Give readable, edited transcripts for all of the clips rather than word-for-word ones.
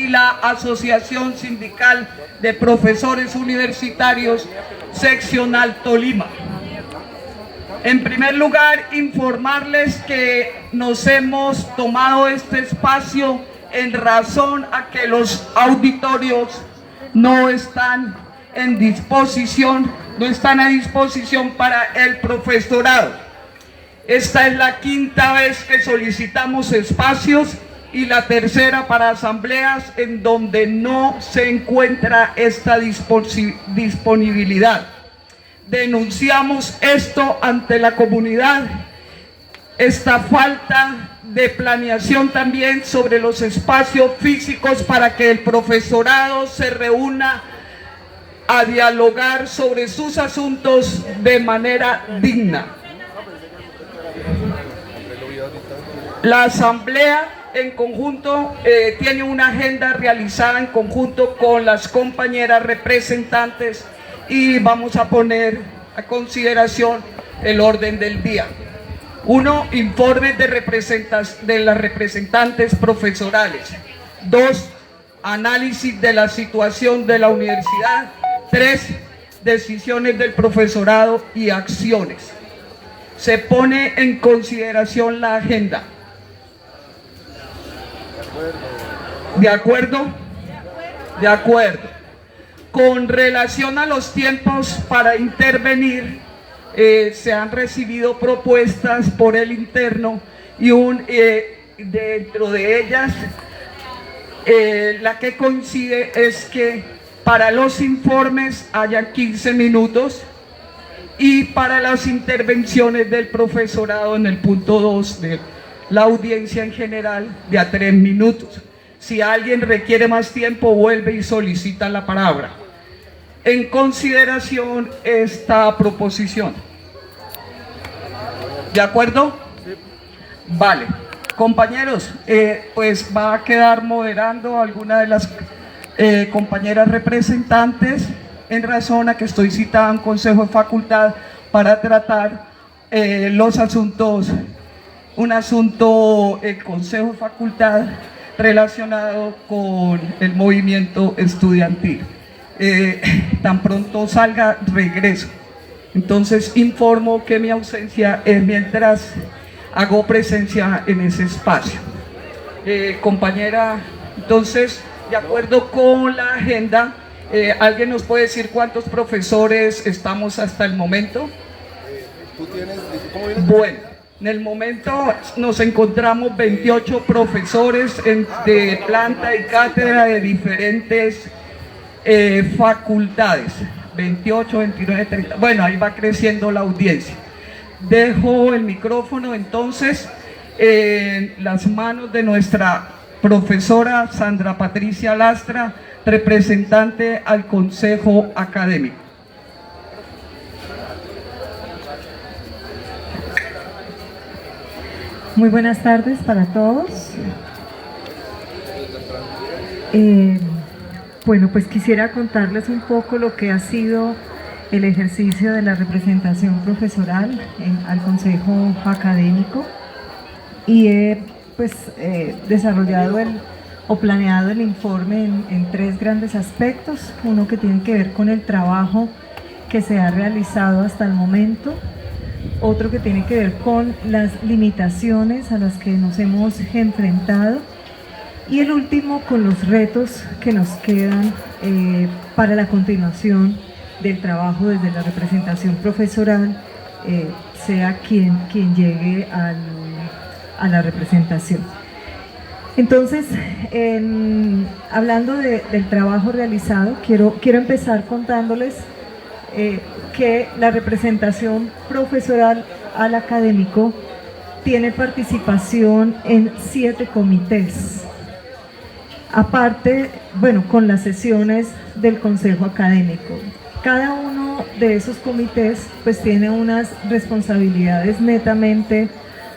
y la Asociación Sindical de Profesores Universitarios Seccional Tolima. En primer lugar, informarles que nos hemos tomado este espacio en razón a que los auditorios no están a disposición para el profesorado. Esta es la quinta vez que solicitamos espacios y la tercera para asambleas en donde no se encuentra esta disponibilidad. Denunciamos esto ante la comunidad, esta falta de planeación también sobre los espacios físicos para que el profesorado se reúna a dialogar sobre sus asuntos de manera digna. La asamblea en conjunto tiene una agenda realizada en conjunto con las compañeras representantes y vamos a poner a consideración el orden del día. 1. Informes de las representantes profesorales. 2. Análisis de la situación de la universidad. 3. Decisiones del profesorado y acciones. Se pone en consideración la agenda. ¿De acuerdo? De acuerdo. Con relación a los tiempos para intervenir, se han recibido propuestas por el interno y dentro de ellas la que coincide es que para los informes haya 15 minutos y para las intervenciones del profesorado en el punto 2 de la audiencia en general de a 3 minutos. Si alguien requiere más tiempo, vuelve y solicita la palabra. En consideración esta proposición. ¿De acuerdo? Vale. Compañeros, pues va a quedar moderando alguna de las compañeras representantes en razón a que estoy citada en Consejo de Facultad para tratar los asuntos, un asunto, el Consejo de Facultad relacionado con el movimiento estudiantil. Tan pronto salga, regreso. Entonces informo que mi ausencia es mientras hago presencia en ese espacio. Compañera, entonces, de acuerdo con la agenda, ¿alguien nos puede decir cuántos profesores estamos hasta el momento? Bueno, en el momento nos encontramos 28 profesores de planta y cátedra de diferentes facultades. 28, 29, 30, bueno, ahí va creciendo la audiencia. Dejo el micrófono entonces en las manos de nuestra profesora Sandra Patricia Lastra, representante al Consejo Académico. Muy buenas tardes para todos. Bueno, pues quisiera contarles un poco lo que ha sido el ejercicio de la representación profesoral al Consejo Académico y he desarrollado o planeado el informe en 3 grandes aspectos. Uno que tiene que ver con el trabajo que se ha realizado hasta el momento, otro que tiene que ver con las limitaciones a las que nos hemos enfrentado y el último con los retos que nos quedan para la continuación del trabajo desde la representación profesoral, sea quien llegue a la representación. Entonces, hablando del trabajo realizado, quiero empezar contándoles que la representación profesoral al académico tiene participación en 7 comités. Aparte, bueno, con las sesiones del Consejo Académico. Cada uno de esos comités pues tiene unas responsabilidades netamente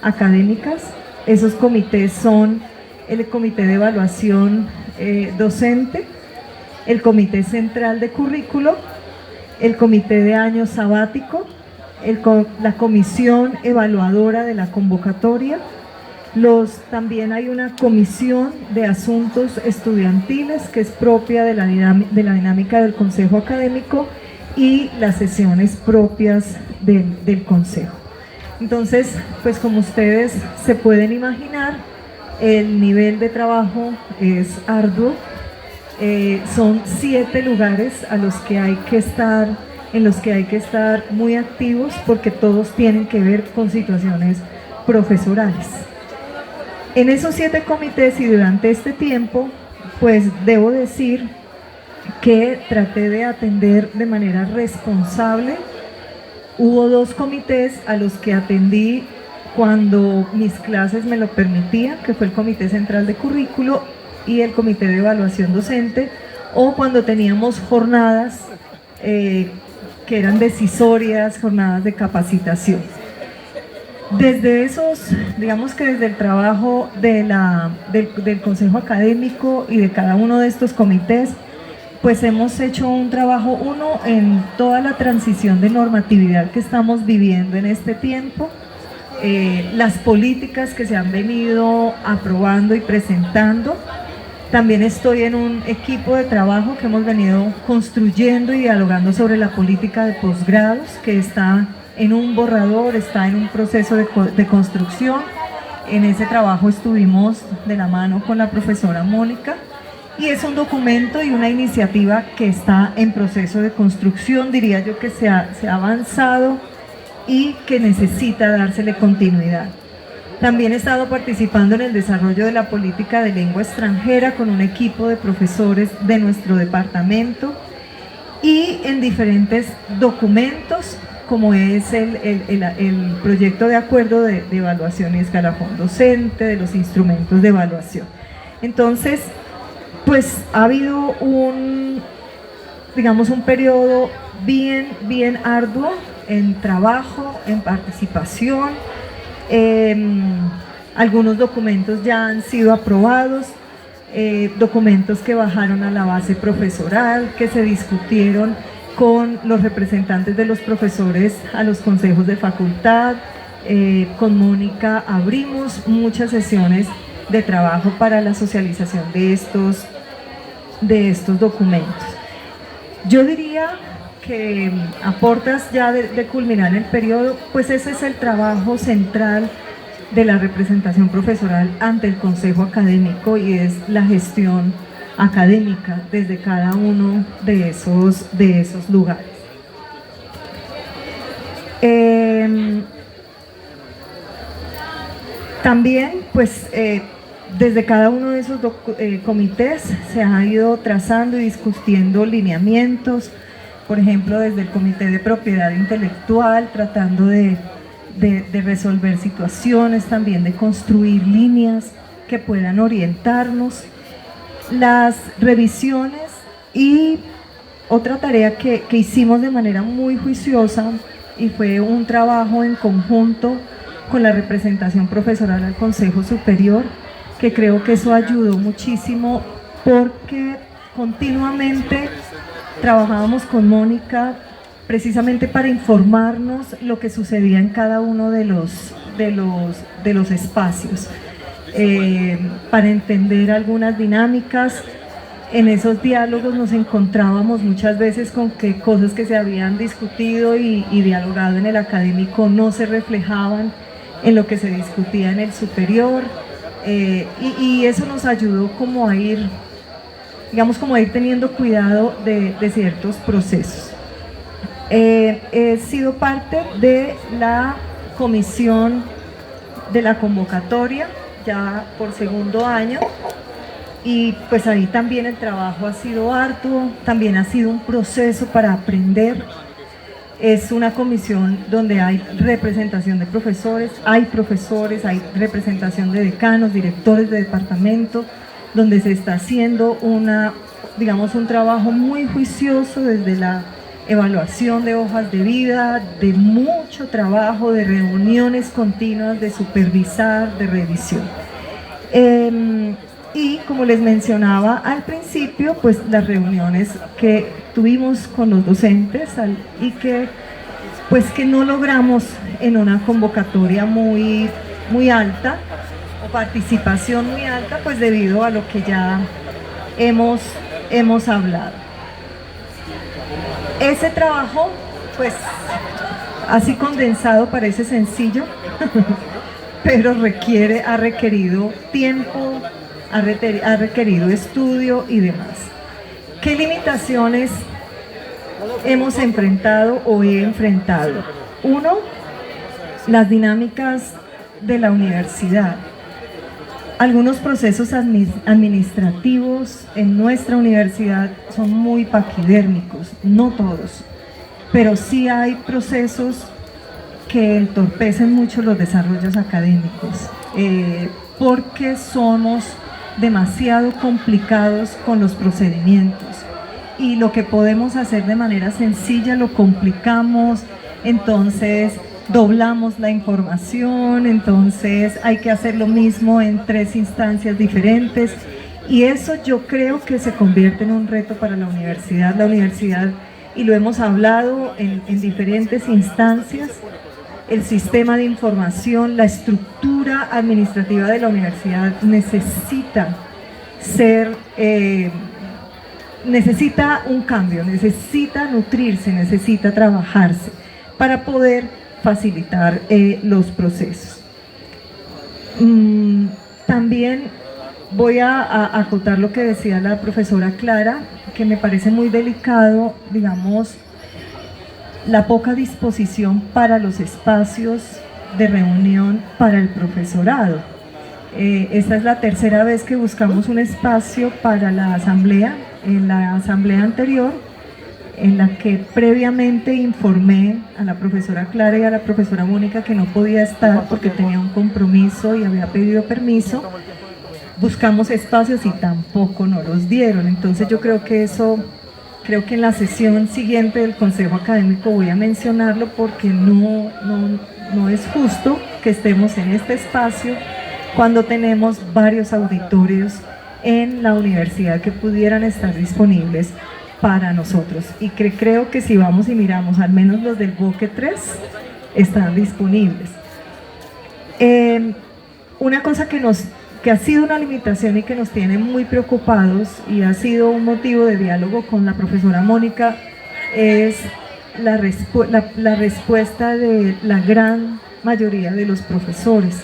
académicas. Esos comités son el Comité de Evaluación Docente, el Comité Central de Currículo, el Comité de Año Sabático, la Comisión Evaluadora de la Convocatoria, También hay una comisión de asuntos estudiantiles que es propia de la dinámica del Consejo Académico y las sesiones propias del Consejo. Entonces, pues como ustedes se pueden imaginar, el nivel de trabajo es arduo. Son 7 lugares en los que hay que estar muy activos porque todos tienen que ver con situaciones profesorales. En esos 7 comités y durante este tiempo, pues debo decir que traté de atender de manera responsable. Hubo 2 comités a los que atendí cuando mis clases me lo permitían, que fue el Comité Central de Currículo y el Comité de Evaluación Docente, o cuando teníamos jornadas que eran decisorias, jornadas de capacitación. Desde digamos que desde el trabajo del Consejo Académico y de cada uno de estos comités, pues hemos hecho un trabajo, en toda la transición de normatividad que estamos viviendo en este tiempo, las políticas que se han venido aprobando y presentando. También estoy en un equipo de trabajo que hemos venido construyendo y dialogando sobre la política de posgrados, que está en un borrador, está en un proceso de construcción. En ese trabajo estuvimos de la mano con la profesora Mónica y es un documento y una iniciativa que está en proceso de construcción, diría yo que se ha avanzado y que necesita dársele continuidad. También he estado participando en el desarrollo de la política de lengua extranjera con un equipo de profesores de nuestro departamento y en diferentes documentos, como es el proyecto de acuerdo de evaluación y escalafón docente, de los instrumentos de evaluación. Entonces, pues ha habido un periodo bien arduo en trabajo, en participación. Algunos documentos ya han sido aprobados, documentos que bajaron a la base profesoral, que se discutieron con los representantes de los profesores a los consejos de facultad. Con Mónica abrimos muchas sesiones de trabajo para la socialización de estos documentos. Yo diría que a puertas ya de culminar el periodo, pues ese es el trabajo central de la representación profesoral ante el Consejo Académico y es la gestión académica desde cada uno de esos lugares. También, pues, desde cada uno de esos comités se ha ido trazando y discutiendo lineamientos, por ejemplo, desde el Comité de Propiedad Intelectual, tratando de resolver situaciones, también de construir líneas que puedan orientarnos. Las revisiones y otra tarea que hicimos de manera muy juiciosa y fue un trabajo en conjunto con la representación profesoral al Consejo Superior, que creo que eso ayudó muchísimo porque continuamente trabajábamos con Mónica precisamente para informarnos lo que sucedía en cada uno de los espacios, para entender algunas dinámicas. En esos diálogos nos encontrábamos muchas veces con que cosas que se habían discutido y dialogado en el académico no se reflejaban en lo que se discutía en el superior, y eso nos ayudó como a ir teniendo cuidado de ciertos procesos. He sido parte de la comisión de la convocatoria ya por segundo año y pues ahí también el trabajo ha sido arduo, también ha sido un proceso para aprender. Es una comisión donde hay representación de profesores, hay representación de decanos, directores de departamento, donde se está haciendo un trabajo muy juicioso desde la evaluación de hojas de vida, de mucho trabajo, de reuniones continuas, de supervisar, de revisión. Y como les mencionaba al principio, pues las reuniones que tuvimos con los docentes y que no logramos en una convocatoria muy alta, participación muy alta, pues debido a lo que ya hemos hablado. Ese trabajo, pues así condensado parece sencillo, pero ha requerido tiempo, ha requerido estudio y demás. ¿Qué limitaciones hemos enfrentado o he enfrentado? Uno, las dinámicas de la universidad. Algunos procesos administrativos en nuestra universidad son muy paquidérmicos, no todos, pero sí hay procesos que entorpecen mucho los desarrollos académicos, porque somos demasiado complicados con los procedimientos y lo que podemos hacer de manera sencilla lo complicamos, entonces doblamos la información, entonces hay que hacer lo mismo en 3 instancias diferentes y eso yo creo que se convierte en un reto para la universidad. La universidad, y lo hemos hablado en diferentes instancias, el sistema de información, la estructura administrativa de la universidad necesita necesita un cambio, necesita nutrirse, necesita trabajarse para poder facilitar los procesos. También voy a acotar lo que decía la profesora Clara, que me parece muy delicado, digamos, la poca disposición para los espacios de reunión para el profesorado. Esta es la tercera vez que buscamos un espacio para la asamblea. En la asamblea anterior, en la que previamente informé a la profesora Clara y a la profesora Mónica que no podía estar porque tenía un compromiso y había pedido permiso, buscamos espacios y tampoco nos los dieron. Entonces yo creo que en la sesión siguiente del Consejo Académico voy a mencionarlo porque no es justo que estemos en este espacio cuando tenemos varios auditorios en la universidad que pudieran estar disponibles para nosotros. Y creo que si vamos y miramos, al menos los del Boque 3 están disponibles. Una cosa que ha sido una limitación y que nos tiene muy preocupados y ha sido un motivo de diálogo con la profesora Mónica es la respuesta de la gran mayoría de los profesores.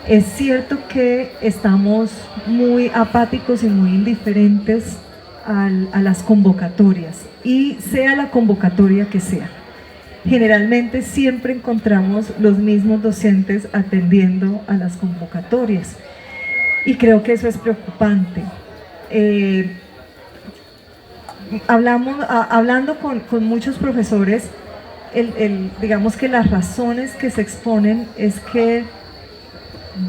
Es cierto que estamos muy apáticos y muy indiferentes a las convocatorias, y sea la convocatoria que sea. Generalmente siempre encontramos los mismos docentes atendiendo a las convocatorias, y creo que eso es preocupante. Hablando con muchos profesores, digamos que las razones que se exponen es que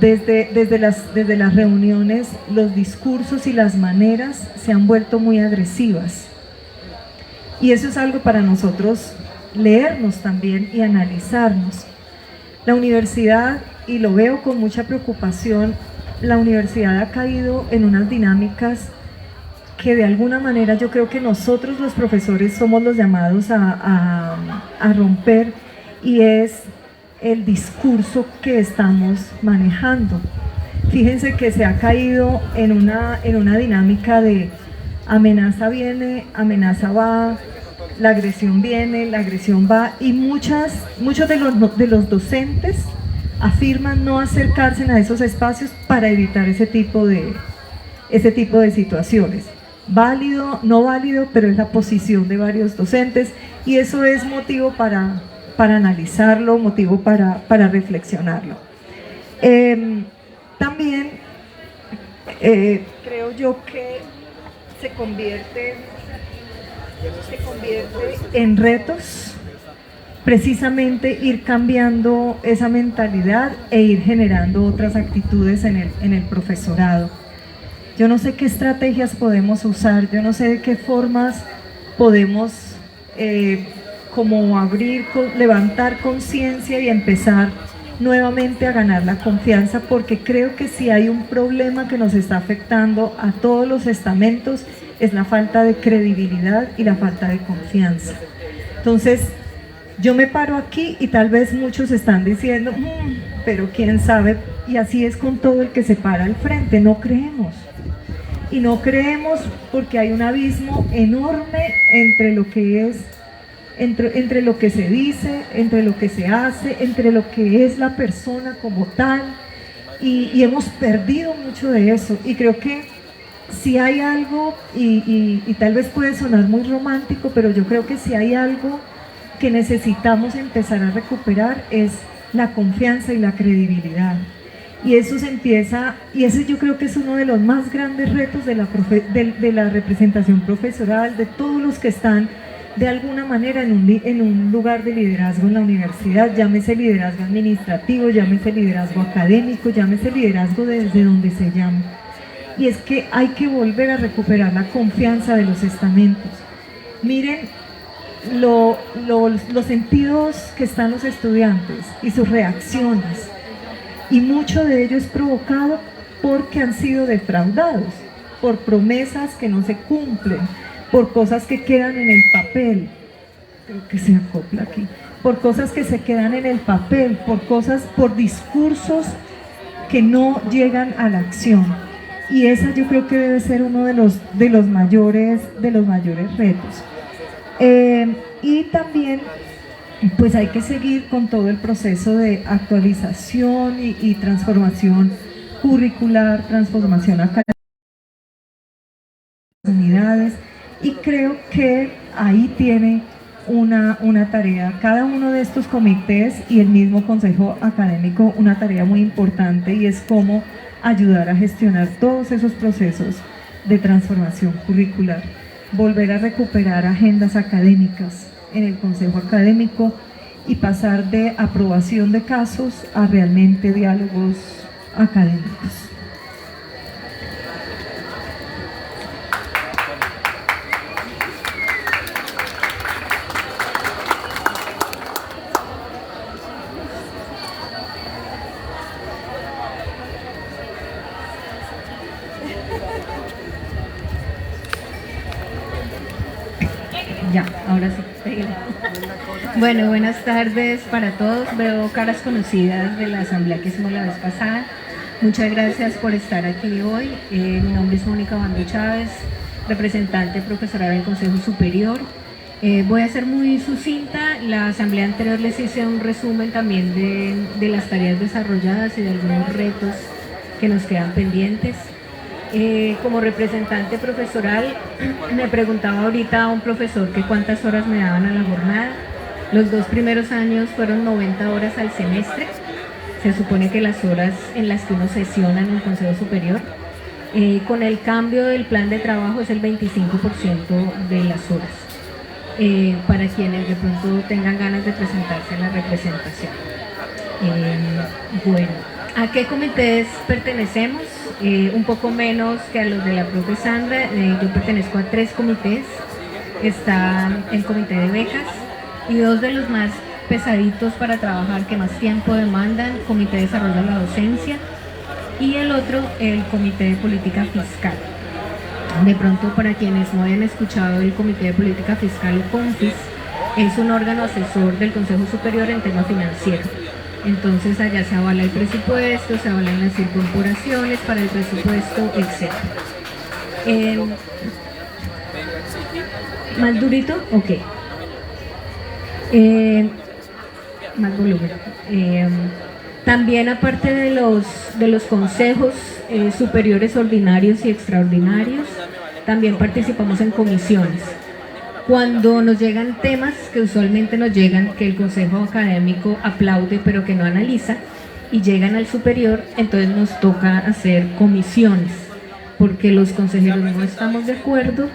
desde las reuniones los discursos y las maneras se han vuelto muy agresivas, y eso es algo para nosotros leernos también y analizarnos. La universidad, y lo veo con mucha preocupación, la universidad ha caído en unas dinámicas que de alguna manera yo creo que nosotros los profesores somos los llamados a romper, y es el discurso que estamos manejando. Fíjense que se ha caído en una dinámica de amenaza viene, amenaza va, la agresión viene, la agresión va, y muchos de los docentes afirman no acercarse a esos espacios para evitar ese tipo de situaciones. Válido, no válido, pero es la posición de varios docentes, y eso es motivo para analizarlo, motivo para reflexionarlo. También creo yo que se convierte en retos precisamente ir cambiando esa mentalidad e ir generando otras actitudes en el profesorado. Yo no sé qué estrategias podemos usar, yo no sé de qué formas podemos como levantar conciencia y empezar nuevamente a ganar la confianza, porque creo que si hay un problema que nos está afectando a todos los estamentos es la falta de credibilidad y la falta de confianza. Entonces, yo me paro aquí y tal vez muchos están diciendo, pero quién sabe y así es con todo el que se para al frente, no creemos. Y no creemos porque hay un abismo enorme entre lo que es, entre lo que se dice, entre lo que se hace, entre lo que es la persona como tal, y hemos perdido mucho de eso. Y creo que si hay algo, y tal vez puede sonar muy romántico, pero yo creo que si hay algo que necesitamos empezar a recuperar es la confianza y la credibilidad. Y eso se empieza, y ese yo creo que es uno de los más grandes retos de la representación profesoral, de todos los que están de alguna manera en un lugar de liderazgo en la universidad, llámese liderazgo administrativo, llámese liderazgo académico, llámese liderazgo desde donde se llame. Y es que hay que volver a recuperar la confianza de los estamentos. Miren los sentidos que están los estudiantes y sus reacciones, y mucho de ello es provocado porque han sido defraudados por promesas que no se cumplen, por cosas que quedan en el papel, creo que se acopla aquí, por cosas que se quedan en el papel, por discursos que no llegan a la acción. Y esa yo creo que debe ser uno de los mayores retos. Y también pues hay que seguir con todo el proceso de actualización y transformación curricular, transformación académica, unidades, y creo que ahí tiene una tarea, cada uno de estos comités y el mismo consejo académico, una tarea muy importante, y es cómo ayudar a gestionar todos esos procesos de transformación curricular, volver a recuperar agendas académicas en el consejo académico y pasar de aprobación de casos a realmente diálogos académicos. Ya, ahora sí. Bueno, buenas tardes para todos. Veo caras conocidas de la asamblea que hicimos la vez pasada. Muchas gracias por estar aquí hoy. Mi nombre es Mónica Bando Chávez, representante profesoral del Consejo Superior. Voy a ser muy sucinta. La asamblea anterior les hice un resumen también de las tareas desarrolladas y de algunos retos que nos quedan pendientes. Como representante profesoral, me preguntaba ahorita a un profesor que cuántas horas me daban a la jornada. Los 2 primeros años fueron 90 horas al semestre. Se supone que las horas en las que uno sesiona en el Consejo Superior. Con el cambio del plan de trabajo es el 25% de las horas. Para quienes de pronto tengan ganas de presentarse en la representación. Bueno, ¿a qué comités pertenecemos? Un poco menos que a los de la profe Sandra. Yo pertenezco a 3 comités. Está el comité de becas y 2 de los más pesaditos para trabajar, que más tiempo demandan, comité de desarrollo de la docencia, y el otro, el comité de política fiscal. De pronto, para quienes no hayan escuchado, el comité de política fiscal, CONFIS, es un órgano asesor del Consejo Superior en tema financiero. Entonces allá se avala el presupuesto, se avalan las incorporaciones para el presupuesto, etc. ¿Más durito? Ok. Más volumen. También, aparte de los consejos superiores ordinarios y extraordinarios, también participamos en comisiones. Cuando nos llegan temas que usualmente nos llegan, que el consejo académico aplaude pero que no analiza, y llegan al superior, entonces nos toca hacer comisiones, porque los consejeros no estamos de acuerdo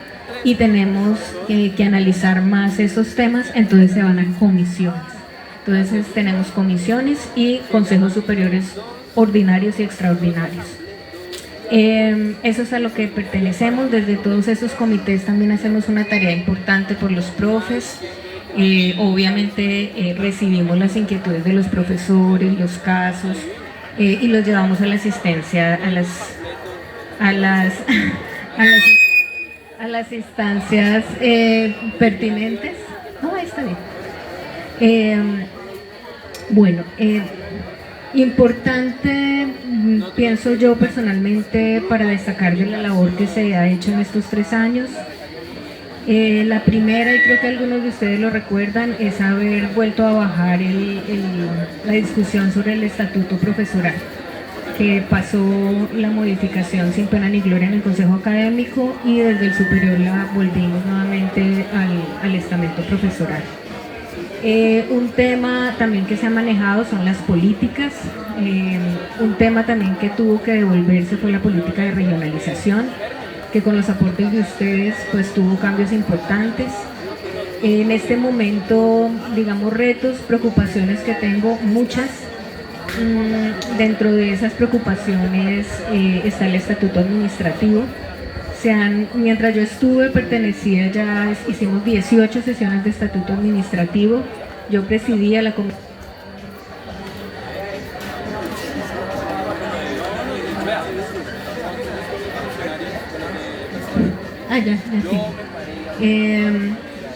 y tenemos que analizar más esos temas, entonces se van a comisiones. Entonces tenemos comisiones y consejos superiores ordinarios y extraordinarios. Eso es a lo que pertenecemos. Desde todos esos comités también hacemos una tarea importante por los profes. Obviamente recibimos las inquietudes de los profesores, los casos, y los llevamos a la asistencia a las instancias pertinentes. No, está bien. Bueno, Importante, pienso yo personalmente, para destacar de la labor que se ha hecho en estos 3 años. La primera, y creo que algunos de ustedes lo recuerdan, es haber vuelto a bajar la discusión sobre el estatuto profesoral, que pasó la modificación sin pena ni gloria en el Consejo Académico y desde el superior la volvimos nuevamente al estamento profesoral. Un tema también que se ha manejado son las políticas. Un tema también que tuvo que devolverse fue la política de regionalización, que con los aportes de ustedes pues tuvo cambios importantes. En este momento, digamos, retos, preocupaciones que tengo, muchas. Dentro de esas preocupaciones está el estatuto administrativo. Mientras yo estuve, hicimos 18 sesiones de estatuto administrativo. Yo presidía la comisión.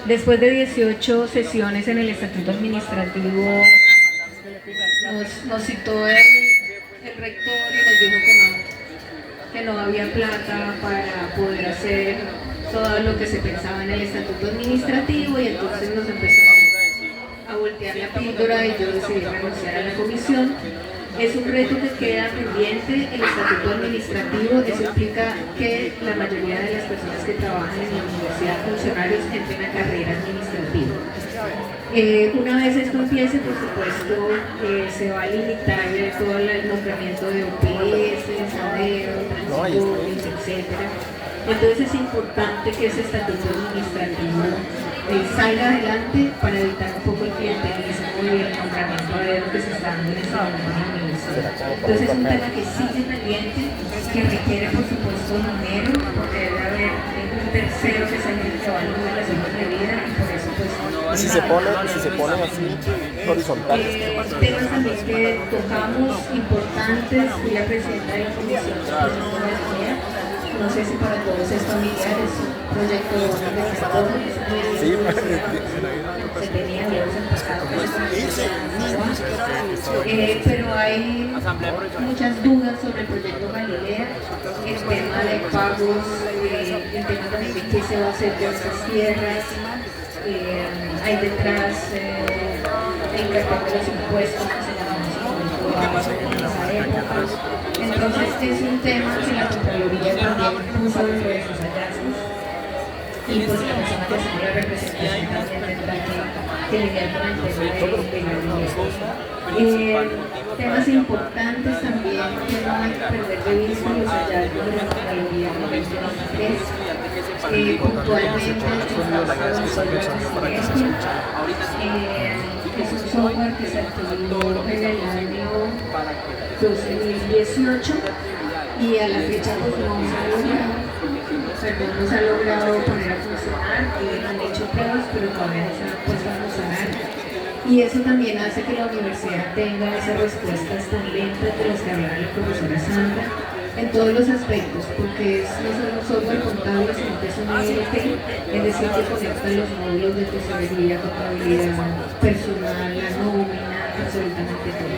Después de 18 sesiones en el estatuto administrativo, nos citó el rector y nos dijo que no había plata para poder hacer todo lo que se pensaba en el estatuto administrativo, y entonces nos empezó a voltear la píldora y yo decidí renunciar a la comisión. Es un reto que queda pendiente, el estatuto administrativo. Eso implica que la mayoría de las personas que trabajan en la universidad, funcionarios, entren a carrera administrativa. Una vez esto empiece, por supuesto, se va a limitar todo el nombramiento de OPS, SADER, transitorios, etc. Entonces es importante que ese estatuto administrativo salga adelante para evitar un poco el clientelismo y el nombramiento a dedo que se está dando en este momento en la universidad. Entonces es un tema que sigue pendiente, que requiere por supuesto dinero, porque debe haber un tercero que sea el que evalúe las hojas de vida, y por eso pues... Si se ponen así horizontales. Temas también que tocamos importantes, fui la presidenta de la Comisión de Tecnología. No sé si para todos es familiar, es un proyecto de Sí, se tenía pero hay muchas dudas sobre el proyecto Galilea, el tema de pagos, el tema también de qué se va a hacer con estas tierras. Hay detrás el cartón de los impuestos que se llaman en esa época. Entonces es un tema que la Contraloría también puso dentro de sus hallazgos, y pues la persona que hace la representación también tendrá que lidiar con el tema de temas importantes también que no hay que perder de vista los hallazgos de la Contraloría en el 2023. Puntualmente es un software que se adquirió en el año 2018 y a la fecha pues no se ha logrado poner a funcionar. Han hecho pruebas, pero todavía no se han puesto a funcionar, y eso también hace que la universidad tenga esas respuestas tan lentas de las que hablaba la profesora Sandra, en todos los aspectos, porque no solo un software contable, sino que es un ERP, es decir, que conecta los módulos de tesorería, contabilidad, personal, la nómina, absolutamente todo.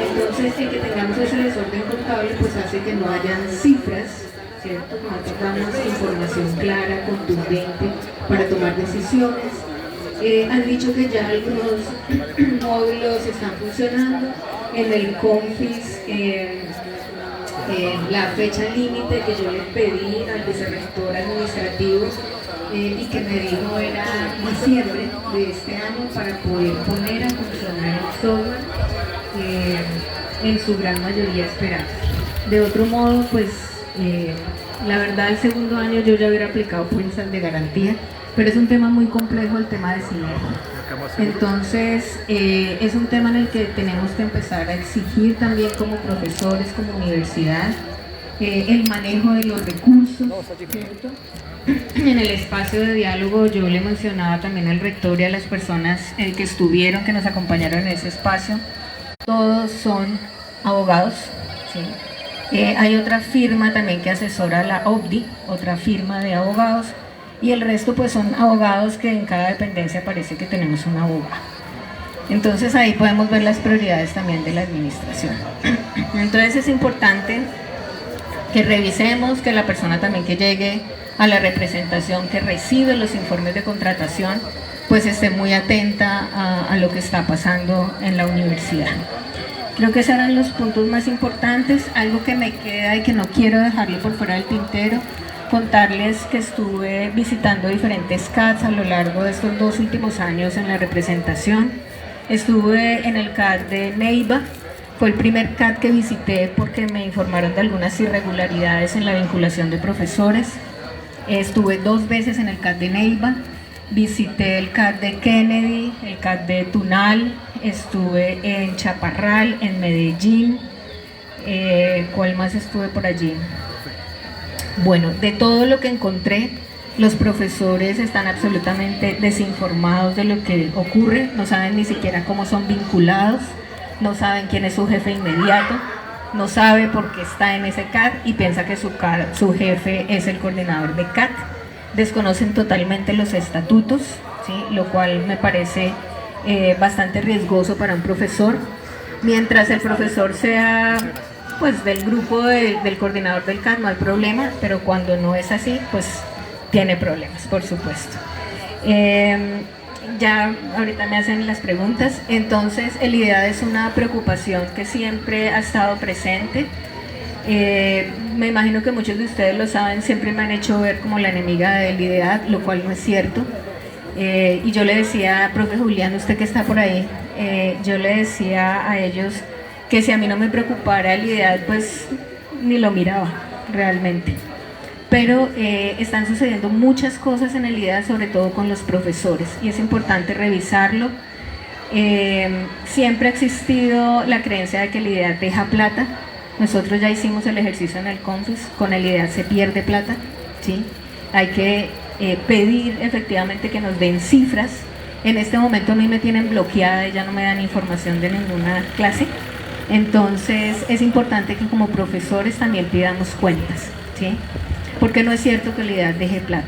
Entonces, el que tengamos ese desorden contable pues hace que no hayan cifras, ¿cierto? No tengamos información clara, contundente para tomar decisiones. Han dicho que ya algunos módulos están funcionando. En el CONFIS, la fecha límite que yo le pedí al vicerrector administrativo y que me dijo era diciembre de este año para poder poner a funcionar el software, en su gran mayoría esperada. De otro modo, pues la verdad el segundo año yo ya hubiera aplicado pólizas de garantía, pero es un tema muy complejo el tema de sinergia. Entonces es un tema en el que tenemos que empezar a exigir también como profesores, como universidad, el manejo de los recursos, ¿cierto? En el espacio de diálogo yo le mencionaba también al rector y a las personas que estuvieron, que nos acompañaron en ese espacio. Todos son abogados, ¿sí? Hay otra firma también que asesora la OBDI, otra firma de abogados, y el resto pues son abogados que en cada dependencia parece que tenemos un abogado. Entonces ahí podemos ver las prioridades también de la administración. Entonces es importante que revisemos, que la persona también que llegue a la representación, que recibe los informes de contratación, pues esté muy atenta a lo que está pasando en la universidad. Creo que esos eran los puntos más importantes. Algo que me queda y que no quiero dejarle por fuera del tintero, contarles que estuve visitando diferentes CATs a lo largo de estos 2 últimos años en la representación. Estuve en el CAT de Neiva, fue el primer CAT que visité porque me informaron de algunas irregularidades en la vinculación de profesores. Estuve 2 veces en el CAT de Neiva, visité el CAT de Kennedy, el CAT de Tunal, estuve en Chaparral, en Medellín, ¿cuál más estuve por allí? Bueno, de todo lo que encontré, los profesores están absolutamente desinformados de lo que ocurre, no saben ni siquiera cómo son vinculados, no saben quién es su jefe inmediato, no sabe por qué está en ese CAT y piensa que su jefe es el coordinador de CAT. Desconocen totalmente los estatutos, ¿sí? Lo cual me parece bastante riesgoso para un profesor. Mientras el profesor sea pues del grupo del coordinador del CAT, no hay problema, pero cuando no es así, pues tiene problemas, por supuesto. Ya ahorita me hacen las preguntas. Entonces el IDEAD es una preocupación que siempre ha estado presente. Me imagino que muchos de ustedes lo saben, siempre me han hecho ver como la enemiga del IDEAD, lo cual no es cierto. Y yo le decía, profe Julián, usted que está por ahí, yo le decía a ellos que si a mí no me preocupara el IDEAD, pues ni lo miraba realmente. Pero están sucediendo muchas cosas en el IDEAD, sobre todo con los profesores, y es importante revisarlo. Siempre ha existido la creencia de que el IDEAD deja plata. Nosotros ya hicimos el ejercicio en el CONFES, con el IDEAD se pierde plata, ¿sí? Hay que pedir efectivamente que nos den cifras. En este momento a mí me tienen bloqueada y ya no me dan información de ninguna clase. Entonces es importante que como profesores también pidamos cuentas, ¿sí? Porque no es cierto que el IDEAD deje plata.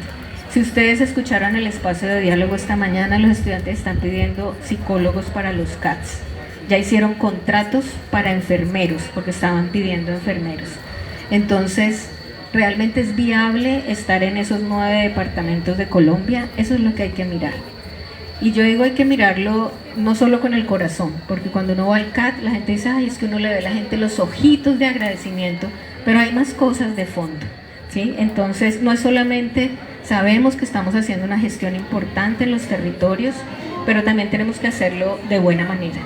Si ustedes escucharon el espacio de diálogo esta mañana, los estudiantes están pidiendo psicólogos para los CATs. Ya hicieron contratos para enfermeros, porque estaban pidiendo enfermeros. Entonces, ¿realmente es viable estar en esos 9 departamentos de Colombia? Eso es lo que hay que mirar. Y yo digo, hay que mirarlo no solo con el corazón, porque cuando uno va al CAT, la gente dice, ay, es que uno le ve a la gente los ojitos de agradecimiento, pero hay más cosas de fondo, ¿sí? Entonces, no es solamente, sabemos que estamos haciendo una gestión importante en los territorios, pero también tenemos que hacerlo de buena manera.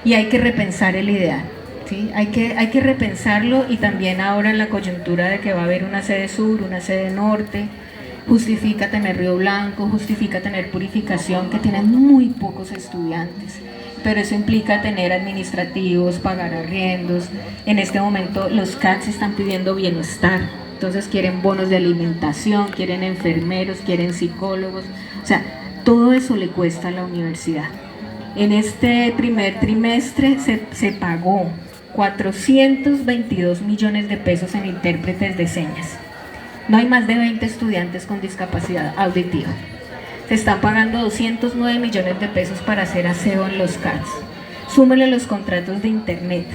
Y hay que repensar el IDEAD, ¿sí? Hay que repensarlo, y también ahora en la coyuntura de que va a haber una sede sur, una sede norte, justifica tener Río Blanco, justifica tener Purificación, que tienen muy pocos estudiantes, pero eso implica tener administrativos, pagar arriendos. En este momento los CATs están pidiendo bienestar, entonces quieren bonos de alimentación, quieren enfermeros, quieren psicólogos, o sea, todo eso le cuesta a la universidad. En este primer trimestre se pagó 422 millones de pesos en intérpretes de señas. No hay más de 20 estudiantes con discapacidad auditiva. Se están pagando 209 millones de pesos para hacer aseo en los CATs. Súmele los contratos de internet.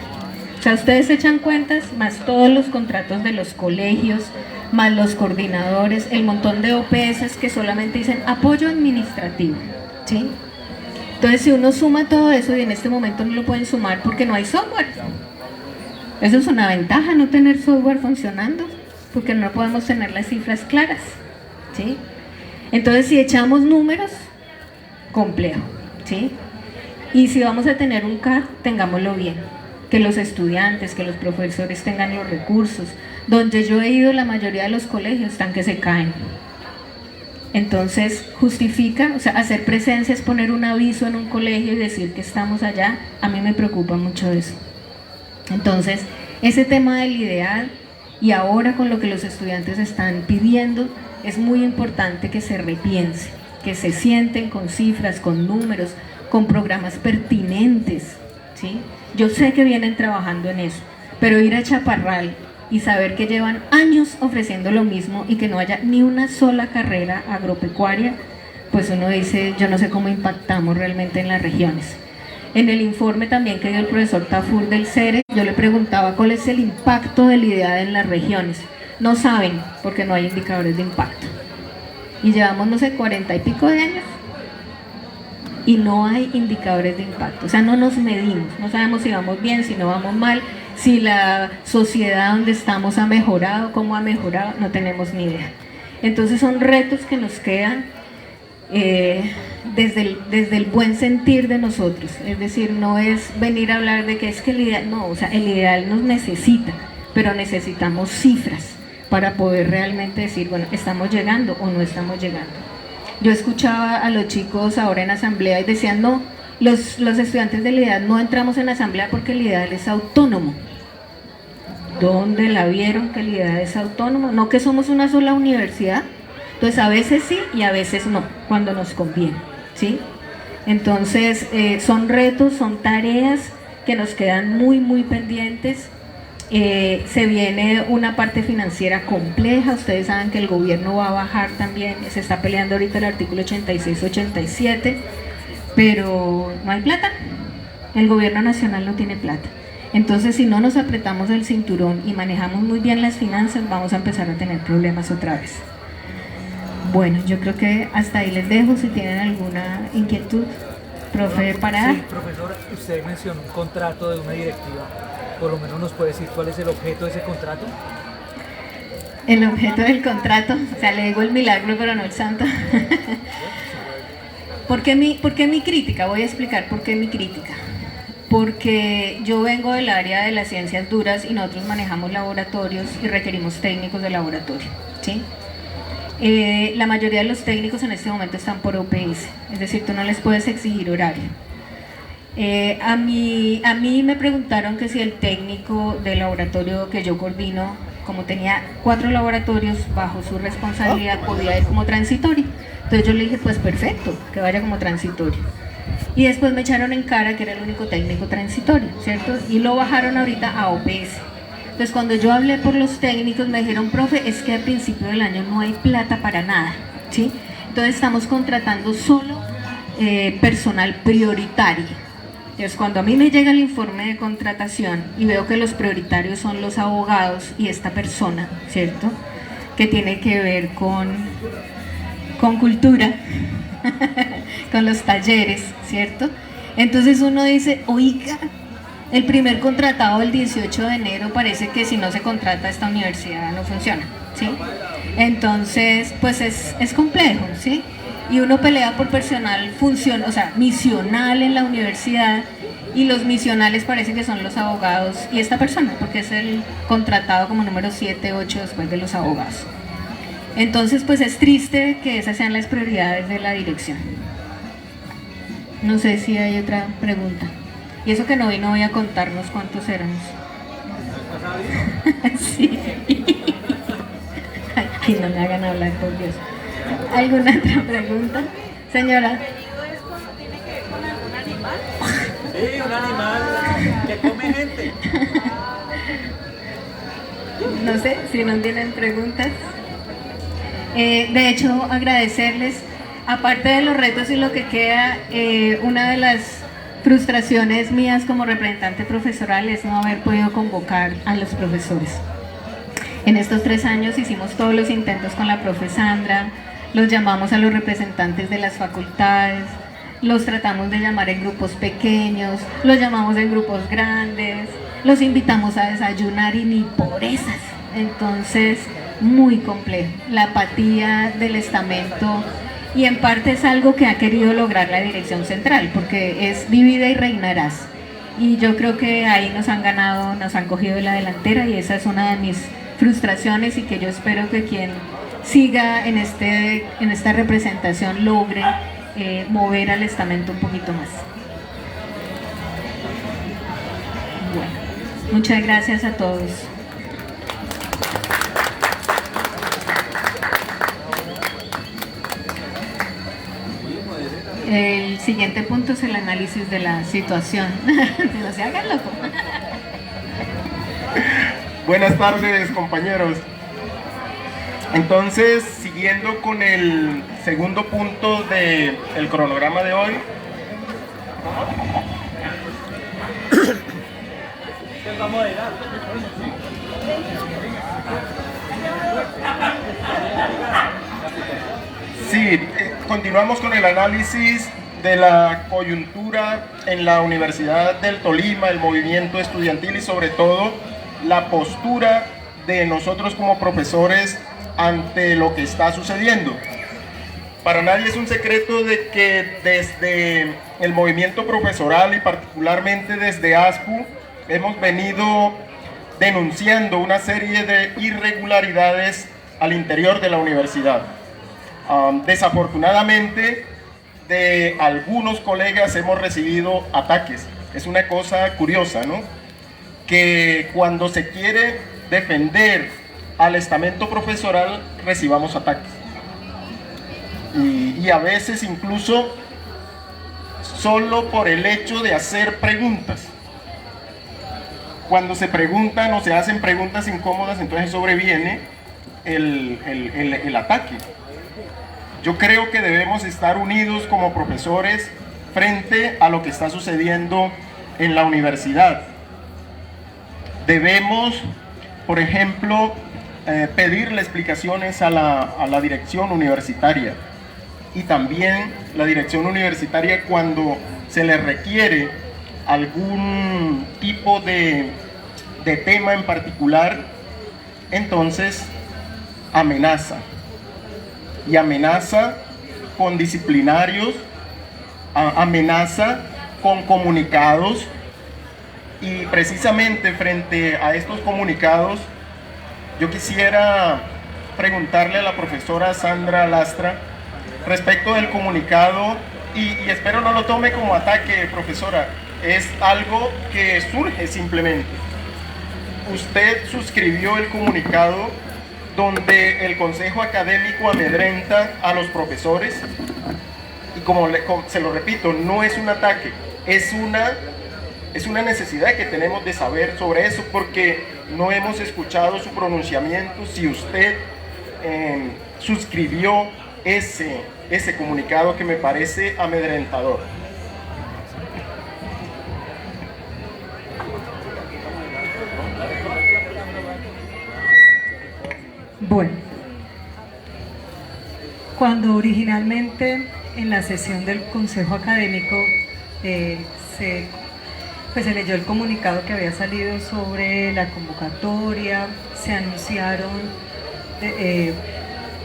O sea, ustedes echan cuentas, más todos los contratos de los colegios, más los coordinadores, el montón de OPS que solamente dicen apoyo administrativo, ¿sí? Entonces, si uno suma todo eso, y en este momento no lo pueden sumar porque no hay software. Eso es una ventaja, no tener software funcionando, porque no podemos tener las cifras claras, ¿sí? Entonces, si echamos números, complejo, ¿sí? Y si vamos a tener un CAT, tengámoslo bien, que los estudiantes, que los profesores tengan los recursos. Donde yo he ido, la mayoría de los colegios están que se caen. Entonces, justifica, o sea, hacer presencia es poner un aviso en un colegio y decir que estamos allá. A mí me preocupa mucho eso. Entonces, ese tema del IDEAD, y ahora con lo que los estudiantes están pidiendo, es muy importante que se repiense, que se sienten con cifras, con números, con programas pertinentes, ¿sí? Yo sé que vienen trabajando en eso, pero ir a Chaparral y saber que llevan años ofreciendo lo mismo y que no haya ni una sola carrera agropecuaria, pues uno dice, yo no sé cómo impactamos realmente en las regiones. En el informe también que dio el profesor Tafur del CERE, yo le preguntaba cuál es el impacto de la IDEA en las regiones. No saben, porque no hay indicadores de impacto. Y llevamos, no sé, 40 y pico de años y no hay indicadores de impacto. O sea, no nos medimos, no sabemos si vamos bien, si no vamos mal, si la sociedad donde estamos ha mejorado, cómo ha mejorado, no tenemos ni idea. Entonces son retos que nos quedan desde el buen sentir de nosotros. Es decir, no es venir a hablar de que es que el ideal, no, o sea, el ideal nos necesita, pero necesitamos cifras para poder realmente decir, bueno, ¿estamos llegando o no estamos llegando? Yo escuchaba a los chicos ahora en asamblea y decían, no, los estudiantes del IDEAL no entramos en asamblea porque el IDEAL es autónomo. ¿Dónde la vieron que el IDEAL es autónomo? No, que somos una sola universidad. Entonces a veces sí y a veces no, cuando nos conviene, ¿sí? Entonces son retos, son tareas que nos quedan muy pendientes. Se viene una parte financiera compleja. Ustedes saben que el gobierno va a bajar también, se está peleando ahorita el artículo 86-87, pero no hay plata, el gobierno nacional no tiene plata. Entonces si no nos apretamos el cinturón y manejamos muy bien las finanzas, vamos a empezar a tener problemas otra vez. Bueno, yo creo que hasta ahí les dejo. Si tienen alguna inquietud, profe, para... Sí, profesora, usted mencionó un contrato de una directiva. Por lo menos nos puede decir cuál es el objeto de ese contrato. El objeto del contrato, o sea, le digo el milagro pero no el santo. ¿Por qué mi crítica? Voy a explicar por qué mi crítica. Porque yo vengo del área de las ciencias duras y nosotros manejamos laboratorios y requerimos técnicos de laboratorio, ¿sí? La mayoría de los técnicos en este momento están por OPS, es decir, tú no les puedes exigir horario. A mí me preguntaron que si el técnico del laboratorio que yo coordino, como tenía 4 laboratorios bajo su responsabilidad, podía ir como transitorio. Entonces yo le dije, pues perfecto, que vaya como transitorio. Y después me echaron en cara que era el único técnico transitorio, ¿cierto? Y lo bajaron ahorita a OPS. Entonces cuando yo hablé por los técnicos me dijeron, profe, es que al principio del año no hay plata para nada, ¿sí? Entonces estamos contratando solo personal prioritario. Entonces cuando a mí me llega el informe de contratación y veo que los prioritarios son los abogados y esta persona, ¿cierto? Que tiene que ver con cultura, con los talleres, ¿cierto? Entonces uno dice, oiga, el primer contratado el 18 de enero parece que si no se contrata esta universidad no funciona, ¿sí? Entonces, pues es complejo, ¿sí? Y uno pelea por personal misional en la universidad, y los misionales parece que son los abogados y esta persona, porque es el contratado como número 7, 8 después de los abogados. Entonces, pues es triste que esas sean las prioridades de la dirección. No sé si hay otra pregunta. Y eso que no voy a contarnos cuántos éramos. Sí. Ay, no me hagan hablar, por Dios. ¿Alguna otra pregunta? Señora. Sí, un animal que come gente. No sé si no tienen preguntas. De hecho, agradecerles, aparte de los retos y lo que queda, una de las frustraciones mías como representante profesoral es no haber podido convocar a los profesores. En estos 3 años hicimos todos los intentos con la profe Sandra, los llamamos a los representantes de las facultades, los tratamos de llamar en grupos pequeños, los llamamos en grupos grandes, los invitamos a desayunar y ni por esas. Entonces, muy complejo. La apatía del estamento, y en parte es algo que ha querido lograr la dirección central, porque es divide y reinarás. Y yo creo que ahí nos han ganado, nos han cogido de la delantera, y esa es una de mis frustraciones, y que yo espero que quien siga en esta representación logre mover al estamento un poquito más. Bueno, muchas gracias a todos. El siguiente punto es el análisis de la situación. No se hagan loco. Buenas tardes, compañeros. Entonces, siguiendo con el segundo punto del cronograma de hoy, Sí, continuamos con el análisis de la coyuntura en la Universidad del Tolima, el movimiento estudiantil y sobre todo la postura de nosotros como profesores ante lo que está sucediendo. Para nadie es un secreto de que desde el movimiento profesoral y particularmente desde ASPU hemos venido denunciando una serie de irregularidades al interior de la universidad. Desafortunadamente, de algunos colegas hemos recibido ataques. Es una cosa curiosa, ¿no? Que cuando se quiere defender al estamento profesoral, recibamos ataques. Y a veces incluso solo por el hecho de hacer preguntas. Cuando se preguntan o se hacen preguntas incómodas, entonces sobreviene el ataque. Yo creo que debemos estar unidos como profesores frente a lo que está sucediendo en la universidad. Debemos, por ejemplo, pedirle explicaciones a la dirección universitaria y también la dirección universitaria cuando se le requiere algún tipo de tema en particular, entonces amenaza. Y amenaza con disciplinarios, amenaza con comunicados, y precisamente frente a estos comunicados yo quisiera preguntarle a la profesora Sandra Lastra respecto del comunicado, y espero no lo tome como ataque, profesora, es algo que surge simplemente. Usted suscribió el comunicado donde el Consejo Académico amedrenta a los profesores, y como se lo repito, no es un ataque, es una necesidad que tenemos de saber sobre eso, porque no hemos escuchado su pronunciamiento. Si usted suscribió ese comunicado que me parece amedrentador. Bueno, cuando originalmente en la sesión del Consejo Académico se leyó el comunicado que había salido sobre la convocatoria, se anunciaron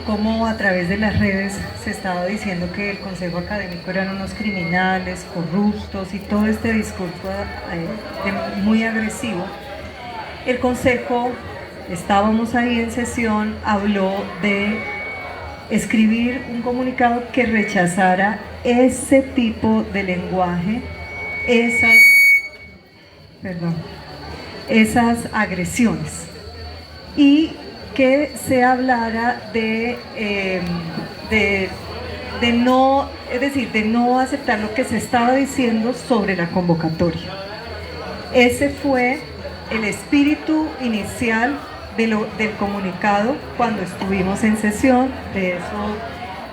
cómo a través de las redes se estaba diciendo que el Consejo Académico eran unos criminales, corruptos y todo este discurso muy agresivo. El Consejo, estábamos ahí en sesión, habló de escribir un comunicado que rechazara ese tipo de lenguaje, esas agresiones, y que se hablara de no aceptar lo que se estaba diciendo sobre la convocatoria. Ese fue el espíritu inicial del comunicado cuando estuvimos en sesión. De eso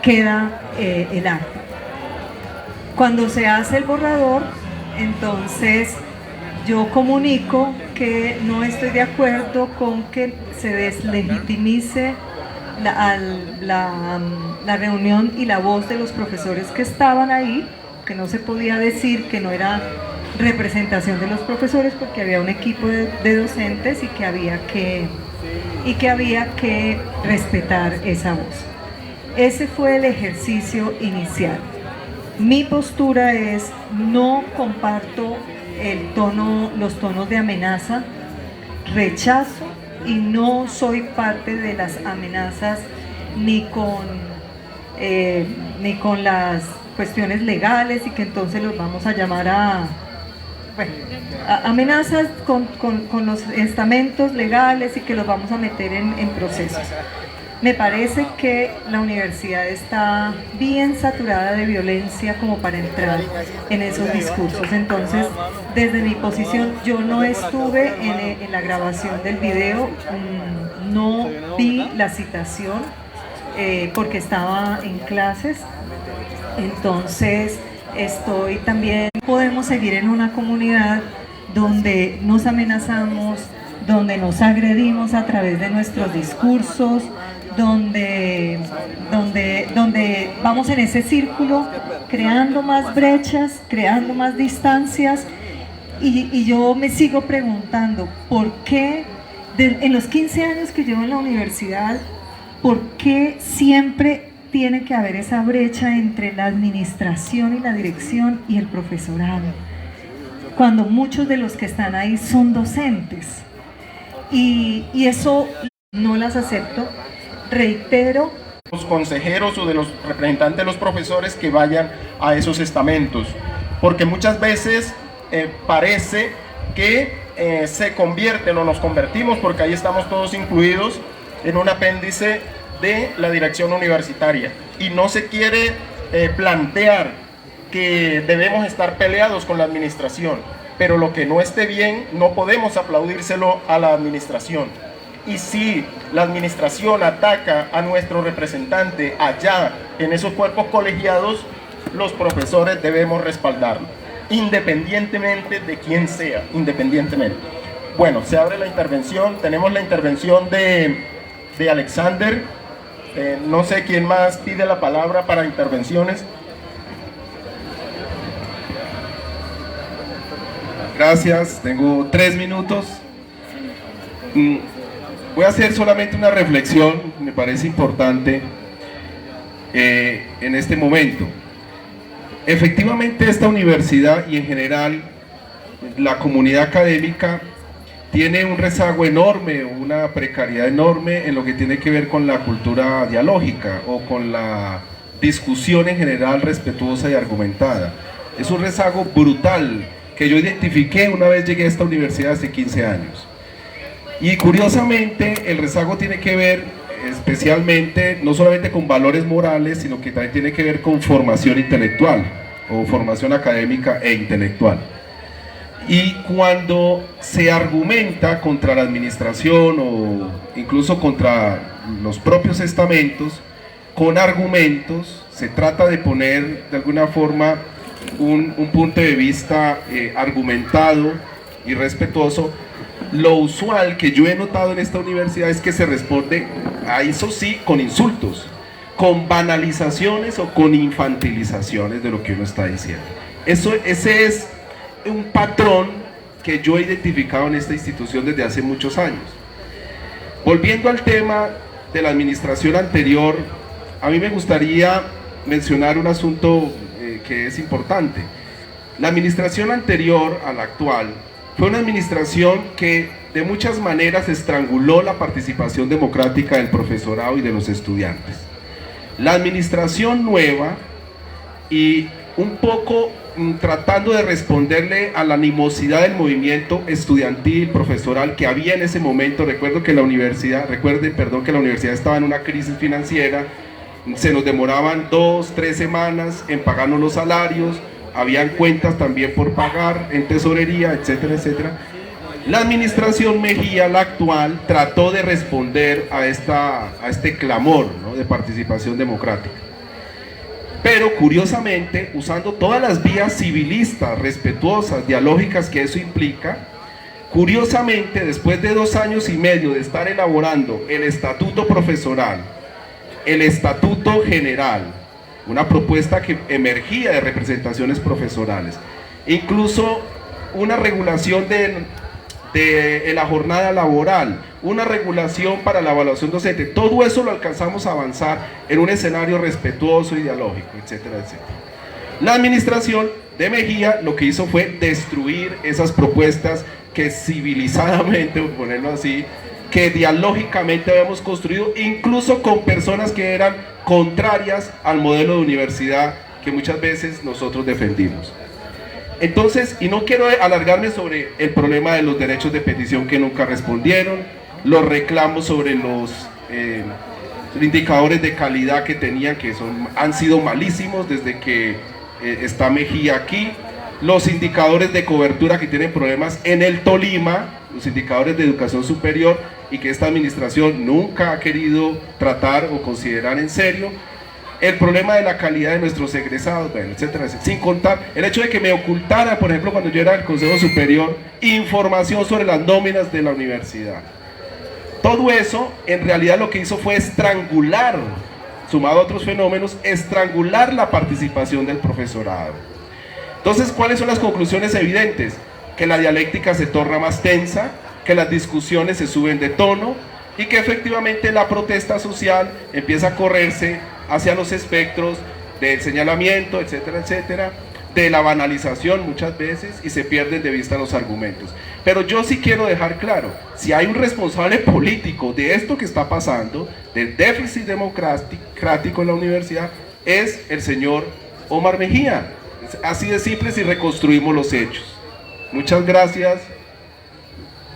queda el acta. Cuando se hace el borrador, entonces yo comunico que no estoy de acuerdo con que se deslegitimice la reunión y la voz de los profesores que estaban ahí, que no se podía decir que no era representación de los profesores porque había un equipo de docentes y que había que respetar esa voz. Ese fue el ejercicio inicial. Mi postura es: no comparto los tonos de amenaza, rechazo, y no soy parte de las amenazas ni con las cuestiones legales, y que entonces los vamos a llamar a amenazas con los estamentos legales y que los vamos a meter en procesos. Me parece que la universidad está bien saturada de violencia como para entrar en esos discursos. Entonces, desde mi posición, yo no estuve en la grabación del video, no vi la citación porque estaba en clases. Entonces, podemos seguir en una comunidad donde nos amenazamos, donde nos agredimos a través de nuestros discursos, donde vamos en ese círculo creando más brechas, creando más distancias, y yo me sigo preguntando por qué en los 15 años que llevo en la universidad, por qué siempre tiene que haber esa brecha entre la administración y la dirección y el profesorado, cuando muchos de los que están ahí son docentes. Y eso no las acepto. Reitero. Los consejeros o de los representantes de los profesores que vayan a esos estamentos, porque muchas veces parece que se convierten o nos convertimos, porque ahí estamos todos incluidos, en un apéndice de la dirección universitaria, y no se quiere plantear que debemos estar peleados con la administración, pero lo que no esté bien no podemos aplaudírselo a la administración. Y si la administración ataca a nuestro representante allá en esos cuerpos colegiados, los profesores debemos respaldarlo, independientemente de quién sea, independientemente. Bueno, se abre la intervención, tenemos la intervención de Alexander. No sé quién más pide la palabra para intervenciones. Gracias, tengo 3 minutos. Voy a hacer solamente una reflexión, me parece importante en este momento. Efectivamente, esta universidad y en general la comunidad académica tiene un rezago enorme, una precariedad enorme en lo que tiene que ver con la cultura dialógica o con la discusión en general respetuosa y argumentada. Es un rezago brutal que yo identifiqué una vez llegué a esta universidad hace 15 años. Y curiosamente el rezago tiene que ver especialmente, no solamente con valores morales, sino que también tiene que ver con formación intelectual o formación académica e intelectual. Y cuando se argumenta contra la administración o incluso contra los propios estamentos, con argumentos, se trata de poner de alguna forma un punto de vista argumentado y respetuoso. Lo usual que yo he notado en esta universidad es que se responde a eso sí con insultos, con banalizaciones o con infantilizaciones de lo que uno está diciendo. Ese es un patrón que yo he identificado en esta institución desde hace muchos años. Volviendo al tema de la administración anterior, a mí me gustaría mencionar un asunto que es importante. La administración anterior a la actual fue una administración que de muchas maneras estranguló la participación democrática del profesorado y de los estudiantes. La administración nueva, y un poco tratando de responderle a la animosidad del movimiento estudiantil, profesoral que había en ese momento. Recuerden que la universidad estaba en una crisis financiera, se nos demoraban 2, 3 semanas en pagarnos los salarios, habían cuentas también por pagar en tesorería, etcétera, etcétera. La administración Mejía, la actual, trató de responder a este clamor, ¿no?, de participación democrática. Pero curiosamente, usando todas las vías civilistas, respetuosas, dialógicas que eso implica, curiosamente, después de 2 años y medio de estar elaborando el estatuto profesoral, el estatuto general, una propuesta que emergía de representaciones profesorales, incluso una regulación de la jornada laboral, una regulación para la evaluación docente, todo eso lo alcanzamos a avanzar en un escenario respetuoso y dialógico, etcétera, etcétera. La administración de Mejía lo que hizo fue destruir esas propuestas que civilizadamente, por ponerlo así, que dialógicamente habíamos construido, incluso con personas que eran contrarias al modelo de universidad que muchas veces nosotros defendimos. Entonces, y no quiero alargarme sobre el problema de los derechos de petición que nunca respondieron, los reclamos sobre los indicadores de calidad que tenían, que han sido malísimos desde que está Mejía aquí, los indicadores de cobertura que tienen problemas en el Tolima, los indicadores de educación superior, y que esta administración nunca ha querido tratar o considerar en serio. el problema de la calidad de nuestros egresados, bueno, etcétera, etcétera. Sin contar el hecho de que me ocultara, por ejemplo, cuando yo era del Consejo Superior, información sobre las nóminas de la universidad. Todo eso, en realidad lo que hizo fue estrangular, sumado a otros fenómenos, estrangular la participación del profesorado. Entonces, ¿cuáles son las conclusiones evidentes? Que la dialéctica se torna más tensa, que las discusiones se suben de tono y que efectivamente la protesta social empieza a correrse hacia los espectros del señalamiento, etcétera, etcétera, de la banalización muchas veces, y se pierden de vista los argumentos. Pero yo sí quiero dejar claro, si hay un responsable político de esto que está pasando, del déficit democrático en la universidad, es el señor Omar Mejía. Así de simple si reconstruimos los hechos. Muchas gracias.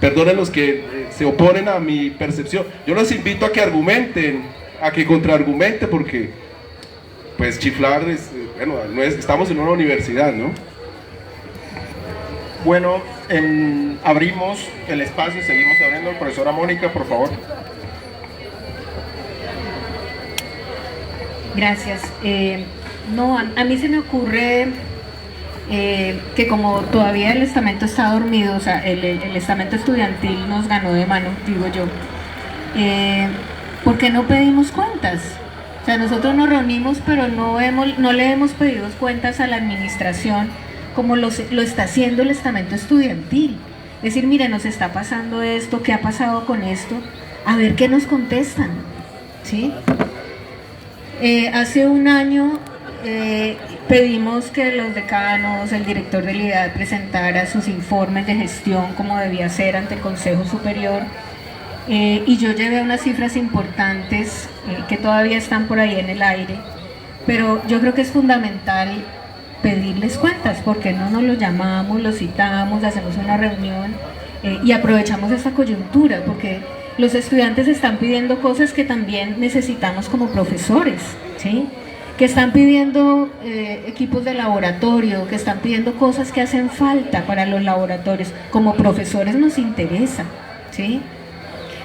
Perdonen los que se oponen a mi percepción. Yo los invito a que argumenten, a que contraargumenten, porque pues chiflar es, bueno, estamos en una universidad, ¿no? Bueno, abrimos el espacio, seguimos abriendo. Profesora Mónica, por favor. Gracias. No, a mí se me ocurre que como todavía el estamento está dormido, o sea, el estamento estudiantil nos ganó de mano, digo yo, ¿por qué no pedimos cuentas? O sea, nosotros nos reunimos, pero no le hemos pedido cuentas a la administración como lo está haciendo el estamento estudiantil. Es decir, mire, nos está pasando esto, ¿qué ha pasado con esto? A ver qué nos contestan, ¿sí? Hace un año pedimos que los decanos, el director del IDAD presentara sus informes de gestión como debía ser ante el Consejo Superior, y yo llevé unas cifras importantes que todavía están por ahí en el aire, pero yo creo que es fundamental pedirles cuentas, porque no nos los llamamos, los citamos, hacemos una reunión y aprovechamos esta coyuntura, porque los estudiantes están pidiendo cosas que también necesitamos como profesores, ¿sí? Que están pidiendo equipos de laboratorio, que están pidiendo cosas que hacen falta para los laboratorios. Como profesores nos interesa, ¿sí?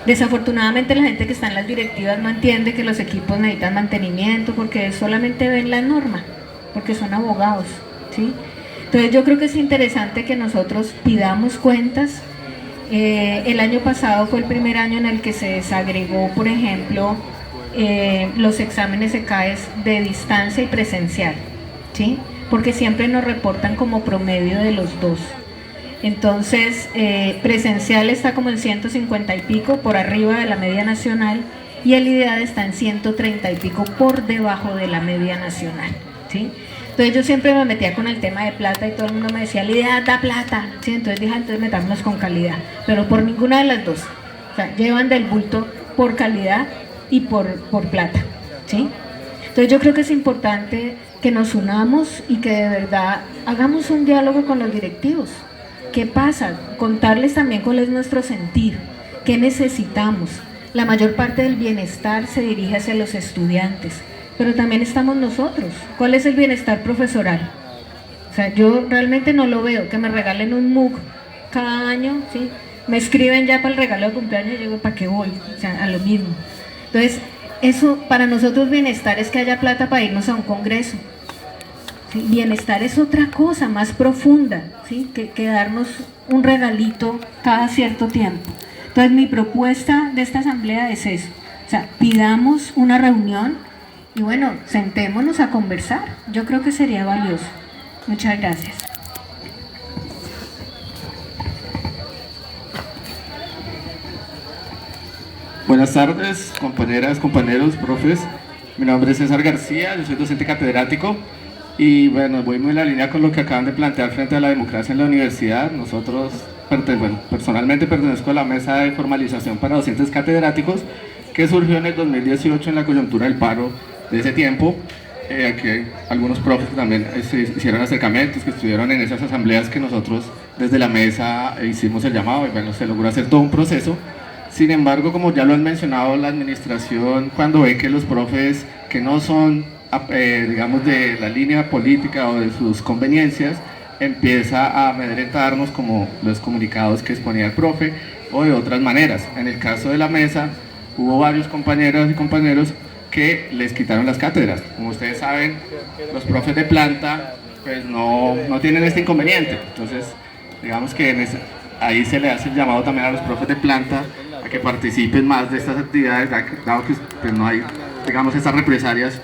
Desafortunadamente la gente que está en las directivas no entiende que los equipos necesitan mantenimiento, porque solamente ven la norma, porque son abogados, ¿sí? Entonces yo creo que es interesante que nosotros pidamos cuentas. El año pasado fue el primer año en el que se desagregó, por ejemplo, los exámenes ECAES de distancia y presencial, ¿sí? Porque siempre nos reportan como promedio de los dos. Entonces, presencial está como en 150 y pico por arriba de la media nacional, y el IDEAD está en 130 y pico por debajo de la media nacional, ¿sí? Entonces yo siempre me metía con el tema de plata y todo el mundo me decía, el IDEAD da plata, ¿sí? Entonces dije, entonces metámonos con calidad, pero por ninguna de las dos. O sea, llevan del bulto por calidad y por plata, ¿sí? Entonces yo creo que es importante que nos unamos y que de verdad hagamos un diálogo con los directivos. ¿Qué pasa? Contarles también cuál es nuestro sentir, qué necesitamos. La mayor parte del bienestar se dirige hacia los estudiantes, pero también estamos nosotros. ¿Cuál es el bienestar profesoral? O sea, yo realmente no lo veo, que me regalen un MOOC cada año, ¿sí? Me escriben ya para el regalo de cumpleaños y yo digo, ¿para qué voy? O sea, a lo mismo. Entonces, eso para nosotros bienestar es que haya plata para irnos a un congreso. ¿Sí? Bienestar es otra cosa más profunda, ¿sí? que darnos un regalito cada cierto tiempo. Entonces mi propuesta de esta asamblea es eso, o sea, pidamos una reunión y bueno, sentémonos a conversar. Yo creo que sería valioso. Muchas gracias. Buenas tardes, compañeras, compañeros, profes. Mi nombre es César García, yo soy docente catedrático y bueno, voy muy en la línea con lo que acaban de plantear frente a la democracia en la universidad. Nosotros, personalmente pertenezco a la mesa de formalización para docentes catedráticos que surgió en el 2018 en la coyuntura del paro de ese tiempo. Aquí algunos profes que también hicieron acercamientos, que estuvieron en esas asambleas que nosotros desde la mesa hicimos el llamado y bueno, se logró hacer todo un proceso. Sin embargo, como ya lo han mencionado, la administración, cuando ve que los profes que no son, digamos, de la línea política o de sus conveniencias, empieza a amedrentarnos como los comunicados que exponía el profe o de otras maneras. En el caso de la mesa, hubo varios compañeras y compañeros que les quitaron las cátedras. Como ustedes saben, los profes de planta pues no tienen este inconveniente. Entonces, digamos que ahí se le hace el llamado también a los profes de planta a que participen más de estas actividades, dado que pues, no hay, digamos, estas represalias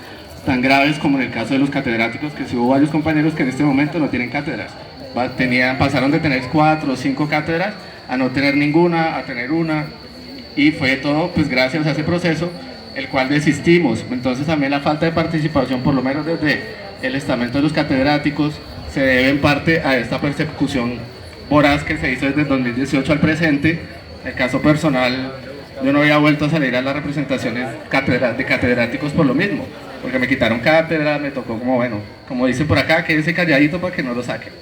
tan graves como en el caso de los catedráticos, que sí hubo varios compañeros que en este momento no tienen cátedras. Pasaron de tener 4 o 5 cátedras a no tener ninguna, a tener una, y fue todo pues gracias a ese proceso el cual desistimos. Entonces también la falta de participación, por lo menos desde el estamento de los catedráticos, se debe en parte a esta persecución voraz que se hizo desde el 2018 al presente. En el caso personal, yo no había vuelto a salir a las representaciones de catedráticos por lo mismo, porque me quitaron cátedra, me tocó como, bueno, como dicen por acá, quédese calladito para que no lo saquen.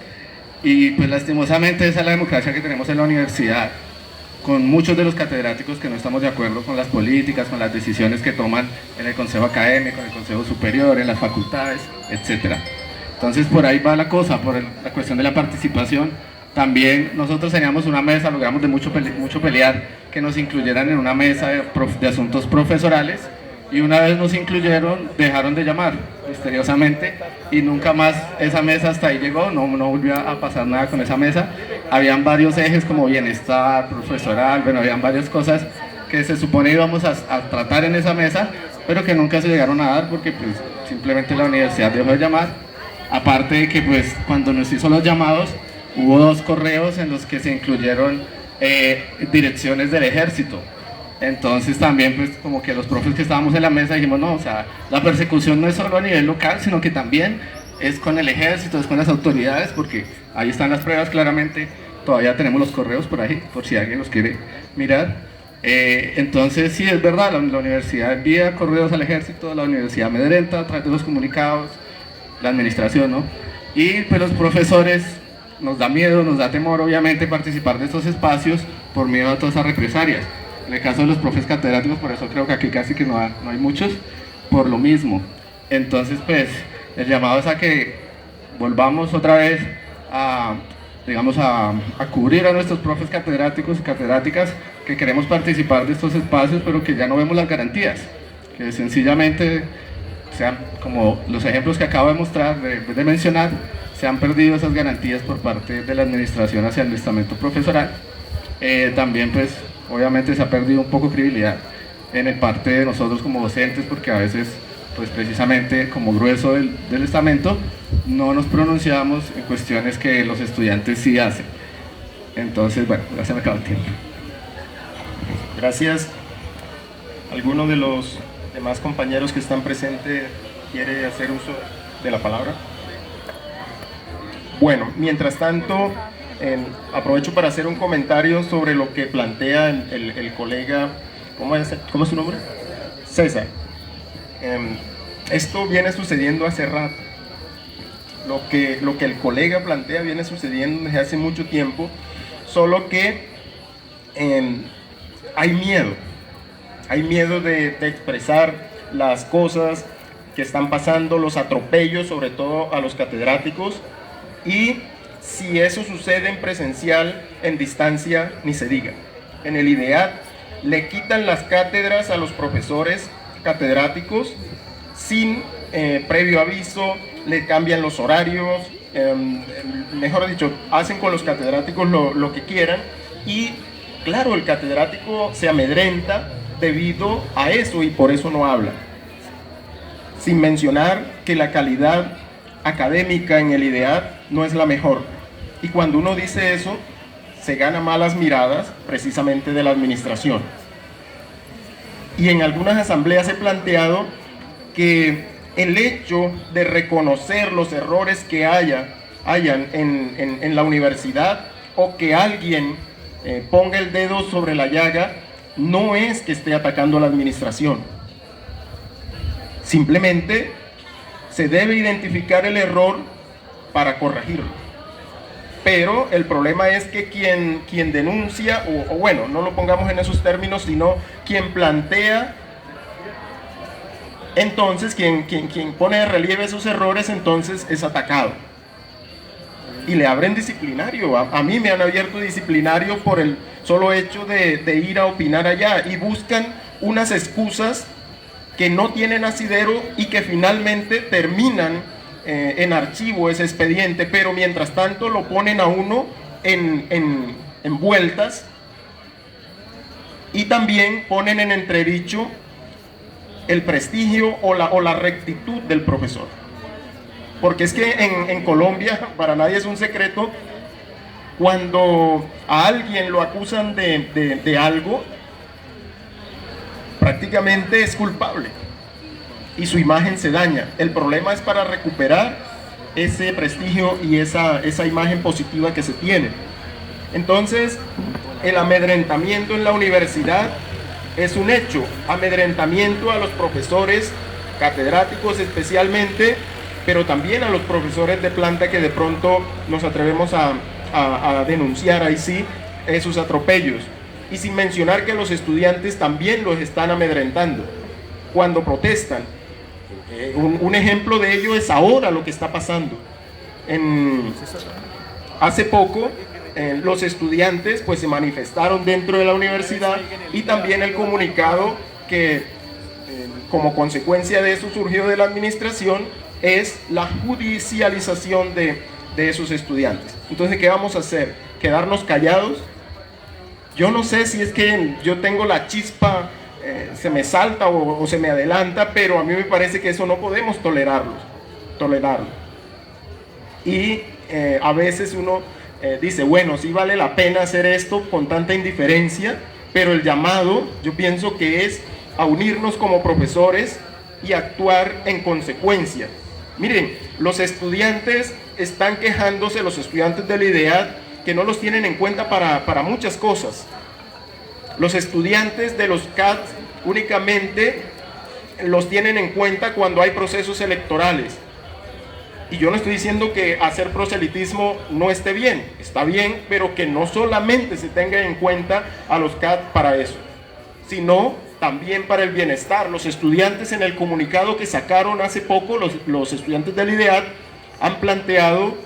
Y pues lastimosamente esa es la democracia que tenemos en la universidad, con muchos de los catedráticos que no estamos de acuerdo con las políticas, con las decisiones que toman en el consejo académico, en el consejo superior, en las facultades, etc. Entonces por ahí va la cosa, por la cuestión de la participación. También nosotros teníamos una mesa, logramos de mucho pelear que nos incluyeran en una mesa de asuntos profesorales, y una vez nos incluyeron, dejaron de llamar misteriosamente, y nunca más esa mesa hasta ahí llegó, no volvió a pasar nada con esa mesa. Habían varios ejes como bienestar profesoral, bueno, habían varias cosas que se supone íbamos a tratar en esa mesa, pero que nunca se llegaron a dar porque pues simplemente la universidad dejó de llamar. Aparte de que pues cuando nos hizo los llamados, hubo 2 correos en los que se incluyeron direcciones del ejército. Entonces también pues como que los profes que estábamos en la mesa dijimos, no, o sea, la persecución no es solo a nivel local, sino que también es con el ejército, es con las autoridades, porque ahí están las pruebas claramente. Todavía tenemos los correos por ahí, por si alguien los quiere mirar. Entonces sí, es verdad, la universidad envía correos al ejército, la universidad amedrenta a través de los comunicados, la administración, ¿no? Y pues los profesores, nos da miedo, nos da temor obviamente participar de estos espacios por miedo a todas esas represalias. En el caso de los profes catedráticos, por eso creo que aquí casi que no hay muchos, por lo mismo. Entonces pues el llamado es a que volvamos otra vez a cubrir a nuestros profes catedráticos y catedráticas que queremos participar de estos espacios, pero que ya no vemos las garantías, que sencillamente sean como los ejemplos que acabo de mostrar, de mencionar, se han perdido esas garantías por parte de la administración hacia el estamento profesoral. También pues obviamente se ha perdido un poco credibilidad en el parte de nosotros como docentes, porque a veces pues precisamente como grueso del estamento no nos pronunciamos en cuestiones que los estudiantes sí hacen. Entonces bueno, ya se me acaba el tiempo. Gracias. ¿Alguno de los demás compañeros que están presentes quiere hacer uso de la palabra? Bueno, mientras tanto, aprovecho para hacer un comentario sobre lo que plantea el colega, ¿cómo es su nombre? César. Esto viene sucediendo hace rato. Lo que el colega plantea viene sucediendo desde hace mucho tiempo, solo que hay miedo de expresar las cosas que están pasando, los atropellos sobre todo a los catedráticos, y si eso sucede en presencial, en distancia, ni se diga. En el IDEAD le quitan las cátedras a los profesores catedráticos sin previo aviso, le cambian los horarios, mejor dicho, hacen con los catedráticos lo que quieran, y claro, el catedrático se amedrenta debido a eso y por eso no habla. Sin mencionar que la calidad académica en el IDEAD no es la mejor. Y cuando uno dice eso, se gana malas miradas precisamente de la administración. Y en algunas asambleas he planteado que el hecho de reconocer los errores que hayan en la universidad, o que alguien ponga el dedo sobre la llaga, no es que esté atacando a la administración. Simplemente se debe identificar el error para corregirlo. Pero el problema es que quien denuncia, o bueno, no lo pongamos en esos términos, sino quien plantea, entonces quien pone de relieve esos errores, entonces es atacado. Y le abren disciplinario. A mí me han abierto disciplinario por el solo hecho de ir a opinar allá, y buscan unas excusas que no tienen asidero y que finalmente terminan en archivo ese expediente, pero mientras tanto lo ponen a uno en vueltas, y también ponen en entredicho el prestigio o la rectitud del profesor. Porque es que en Colombia, para nadie es un secreto, cuando a alguien lo acusan de algo, prácticamente es culpable y su imagen se daña. El problema es para recuperar ese prestigio y esa imagen positiva que se tiene. Entonces, el amedrentamiento en la universidad es un hecho, amedrentamiento a los profesores, catedráticos especialmente, pero también a los profesores de planta que de pronto nos atrevemos a denunciar ahí sí esos atropellos. Y sin mencionar que los estudiantes también los están amedrentando cuando protestan. Un ejemplo de ello es ahora lo que está pasando. Hace poco los estudiantes pues se manifestaron dentro de la universidad, y también el comunicado que como consecuencia de eso surgió de la administración es la judicialización de esos estudiantes. Entonces, ¿qué vamos a hacer? ¿Quedarnos callados? Yo no sé si es que yo tengo la chispa, se me salta o se me adelanta, pero a mí me parece que eso no podemos tolerarlo. Y a veces uno dice, bueno, sí vale la pena hacer esto con tanta indiferencia, pero el llamado, yo pienso que es a unirnos como profesores y actuar en consecuencia. Miren, los estudiantes están quejándose, los estudiantes de la IDEAD, que no los tienen en cuenta para muchas cosas. Los estudiantes de los CAT únicamente los tienen en cuenta cuando hay procesos electorales. Y yo no estoy diciendo que hacer proselitismo no esté bien, está bien, pero que no solamente se tenga en cuenta a los CAT para eso, sino también para el bienestar. Los estudiantes, en el comunicado que sacaron hace poco, los estudiantes del IDEAD han planteado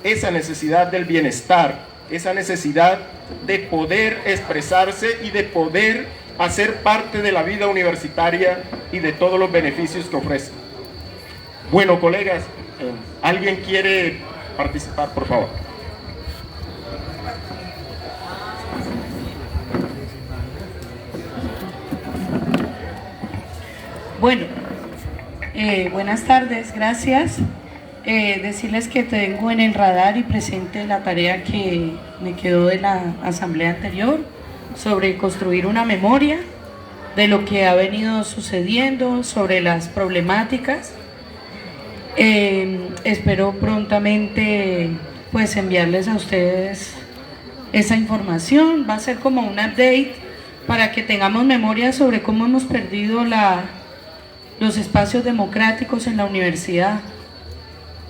esa necesidad del bienestar, esa necesidad de poder expresarse y de poder hacer parte de la vida universitaria y de todos los beneficios que ofrece. Bueno, colegas, ¿alguien quiere participar, por favor? Bueno, buenas tardes, gracias. Decirles que tengo en el radar y presente la tarea que me quedó de la asamblea anterior sobre construir una memoria de lo que ha venido sucediendo, sobre las problemáticas. Espero prontamente pues enviarles a ustedes esa información. Va a ser como un update para que tengamos memoria sobre cómo hemos perdido los espacios democráticos en la universidad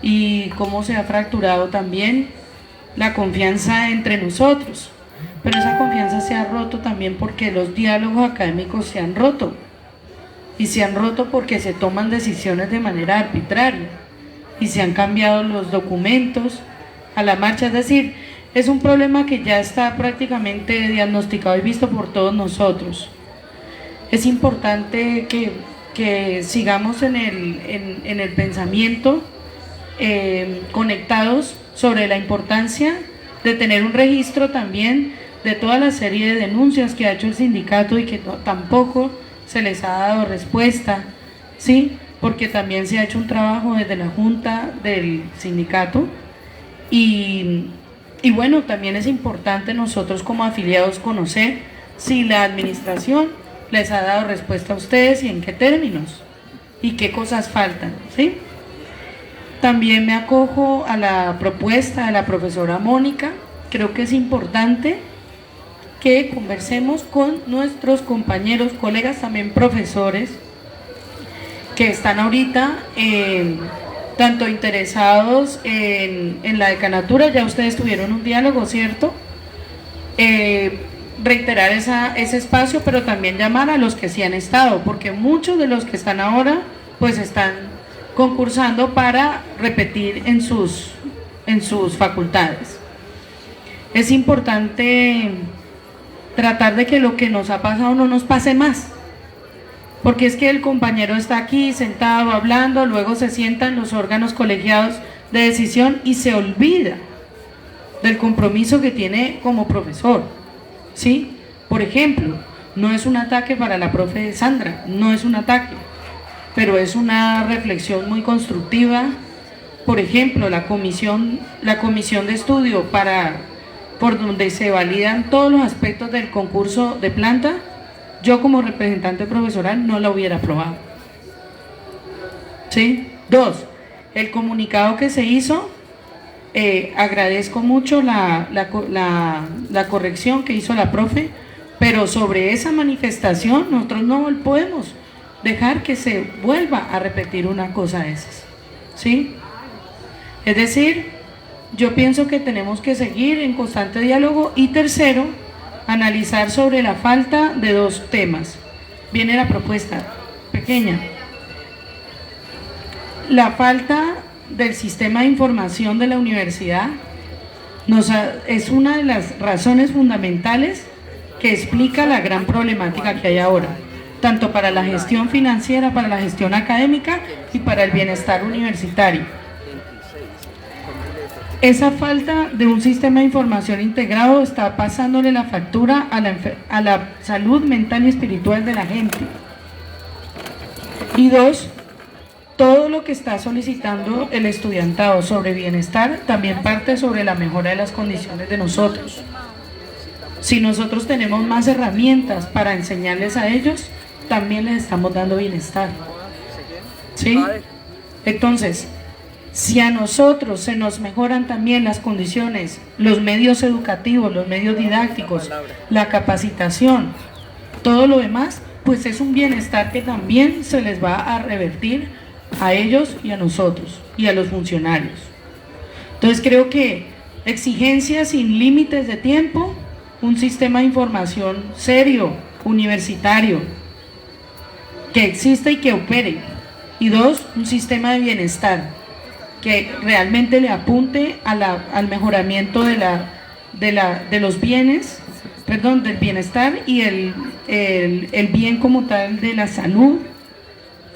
y cómo se ha fracturado también la confianza entre nosotros. Pero esa confianza se ha roto también porque los diálogos académicos se han roto, y se han roto porque se toman decisiones de manera arbitraria y se han cambiado los documentos a la marcha. Es decir, es un problema que ya está prácticamente diagnosticado y visto por todos nosotros. Es importante que sigamos en el pensamiento conectados sobre la importancia de tener un registro también de toda la serie de denuncias que ha hecho el sindicato y que tampoco se les ha dado respuesta, ¿sí? Porque también se ha hecho un trabajo desde la junta del sindicato y bueno, también es importante nosotros como afiliados conocer si la administración les ha dado respuesta a ustedes y en qué términos y qué cosas faltan, ¿sí? También me acojo a la propuesta de la profesora Mónica. Creo que es importante que conversemos con nuestros compañeros, colegas, también profesores, que están ahorita tanto interesados en la decanatura. Ya ustedes tuvieron un diálogo, ¿cierto? Reiterar ese espacio, pero también llamar a los que sí han estado, porque muchos de los que están ahora pues están concursando para repetir en sus facultades. Es importante tratar de que lo que nos ha pasado no nos pase más, porque es que el compañero está aquí sentado hablando, luego se sientan los órganos colegiados de decisión y se olvida del compromiso que tiene como profesor, ¿sí? Por ejemplo, no es un ataque para la profe Sandra, no es un ataque, pero es una reflexión muy constructiva. Por ejemplo, la comisión de estudio por donde se validan todos los aspectos del concurso de planta, yo como representante profesoral no la hubiera aprobado. ¿Sí? 2. El comunicado que se hizo, agradezco mucho la corrección que hizo la profe, pero sobre esa manifestación nosotros no podemos dejar que se vuelva a repetir una cosa de esas. ¿Sí? Es decir, yo pienso que tenemos que seguir en constante diálogo. Y tercero, analizar sobre la falta de 2 temas. Viene la propuesta pequeña. La falta del sistema de información de la universidad es una de las razones fundamentales que explica la gran problemática que hay ahora, tanto para la gestión financiera, para la gestión académica y para el bienestar universitario. Esa falta de un sistema de información integrado está pasándole la factura a la salud mental y espiritual de la gente. Y 2, todo lo que está solicitando el estudiantado sobre bienestar también parte sobre la mejora de las condiciones de nosotros. Si nosotros tenemos más herramientas para enseñarles a ellos, también les estamos dando bienestar. ¿Sí? Entonces, si a nosotros se nos mejoran también las condiciones, los medios educativos, los medios didácticos, la capacitación, todo lo demás, pues es un bienestar que también se les va a revertir a ellos y a nosotros y a los funcionarios. Entonces creo que exigencias sin límites de tiempo, un sistema de información serio, universitario, que exista y que opere. Y 2, un sistema de bienestar que realmente le apunte al mejoramiento de los bienes, del bienestar y el bien como tal de la salud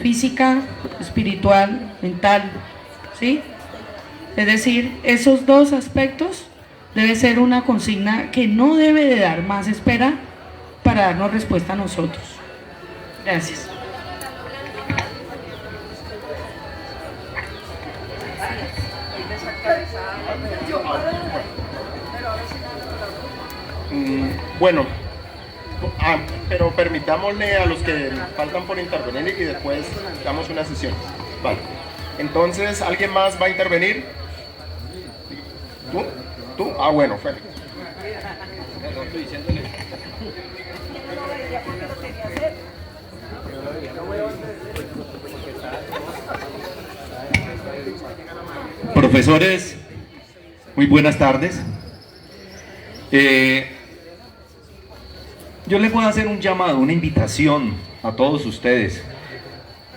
física, espiritual, mental, ¿sí? Es decir, esos 2 aspectos debe ser una consigna que no debe de dar más espera para darnos respuesta a nosotros. Gracias. Bueno, pero permitámosle a los que faltan por intervenir y después damos una sesión. Vale. Entonces, ¿alguien más va a intervenir? ¿Tú? ¿Tú? Ah, bueno, Félix. Profesores, muy buenas tardes. Yo les voy a hacer un llamado, una invitación a todos ustedes.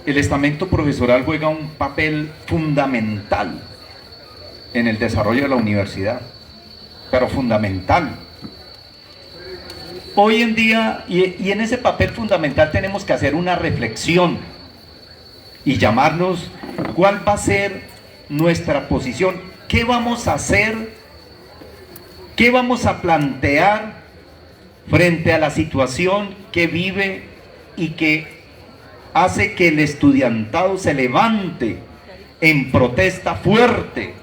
El estamento profesoral juega un papel fundamental en el desarrollo de la universidad, pero fundamental. Hoy en día, y en ese papel fundamental tenemos que hacer una reflexión y llamarnos cuál va a ser nuestra posición, qué vamos a hacer, qué vamos a plantear frente a la situación que vive y que hace que el estudiantado se levante en protesta fuerte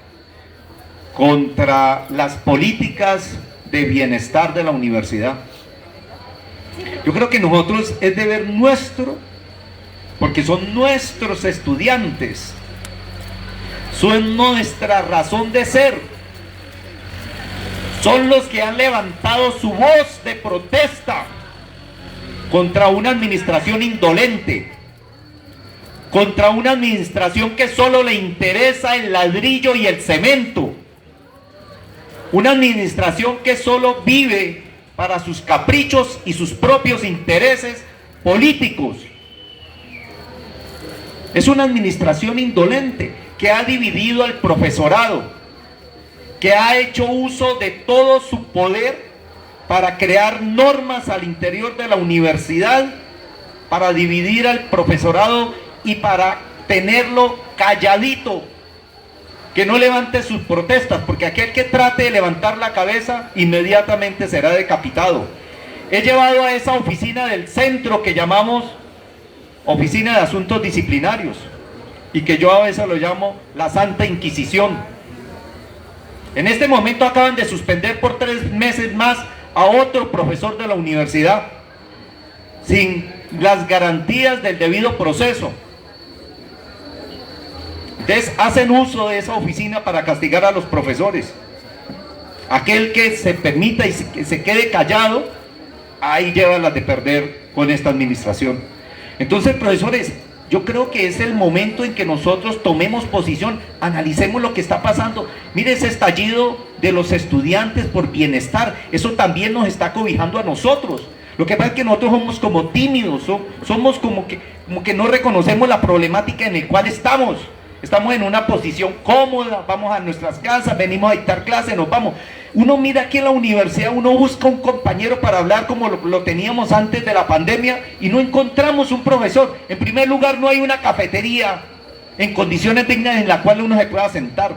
contra las políticas de bienestar de la universidad. Yo creo que nosotros es deber nuestro, porque son nuestros estudiantes, son nuestra razón de ser, son los que han levantado su voz de protesta contra una administración indolente, contra una administración que solo le interesa el ladrillo y el cemento, una administración que solo vive para sus caprichos y sus propios intereses políticos. Es una administración indolente que ha dividido al profesorado, que ha hecho uso de todo su poder para crear normas al interior de la universidad para dividir al profesorado y para tenerlo calladito, que no levante sus protestas, porque aquel que trate de levantar la cabeza inmediatamente será decapitado. He llevado a esa oficina del centro que llamamos Oficina de Asuntos Disciplinarios, y que yo a veces lo llamo la Santa Inquisición. En este momento acaban de suspender por 3 meses más a otro profesor de la universidad, sin las garantías del debido proceso. Entonces hacen uso de esa oficina para castigar a los profesores. Aquel que se permita y se quede callado, ahí lleva las de perder con esta administración. Entonces, profesores, yo creo que es el momento en que nosotros tomemos posición, analicemos lo que está pasando. Mire ese estallido de los estudiantes por bienestar, eso también nos está cobijando a nosotros. Lo que pasa es que nosotros somos como tímidos, somos como que no reconocemos la problemática en la cual estamos. Estamos en una posición cómoda, vamos a nuestras casas, venimos a dictar clases, nos vamos. Uno mira aquí en la universidad, uno busca un compañero para hablar como lo teníamos antes de la pandemia y no encontramos un profesor. En primer lugar, no hay una cafetería en condiciones dignas en la cual uno se pueda sentar.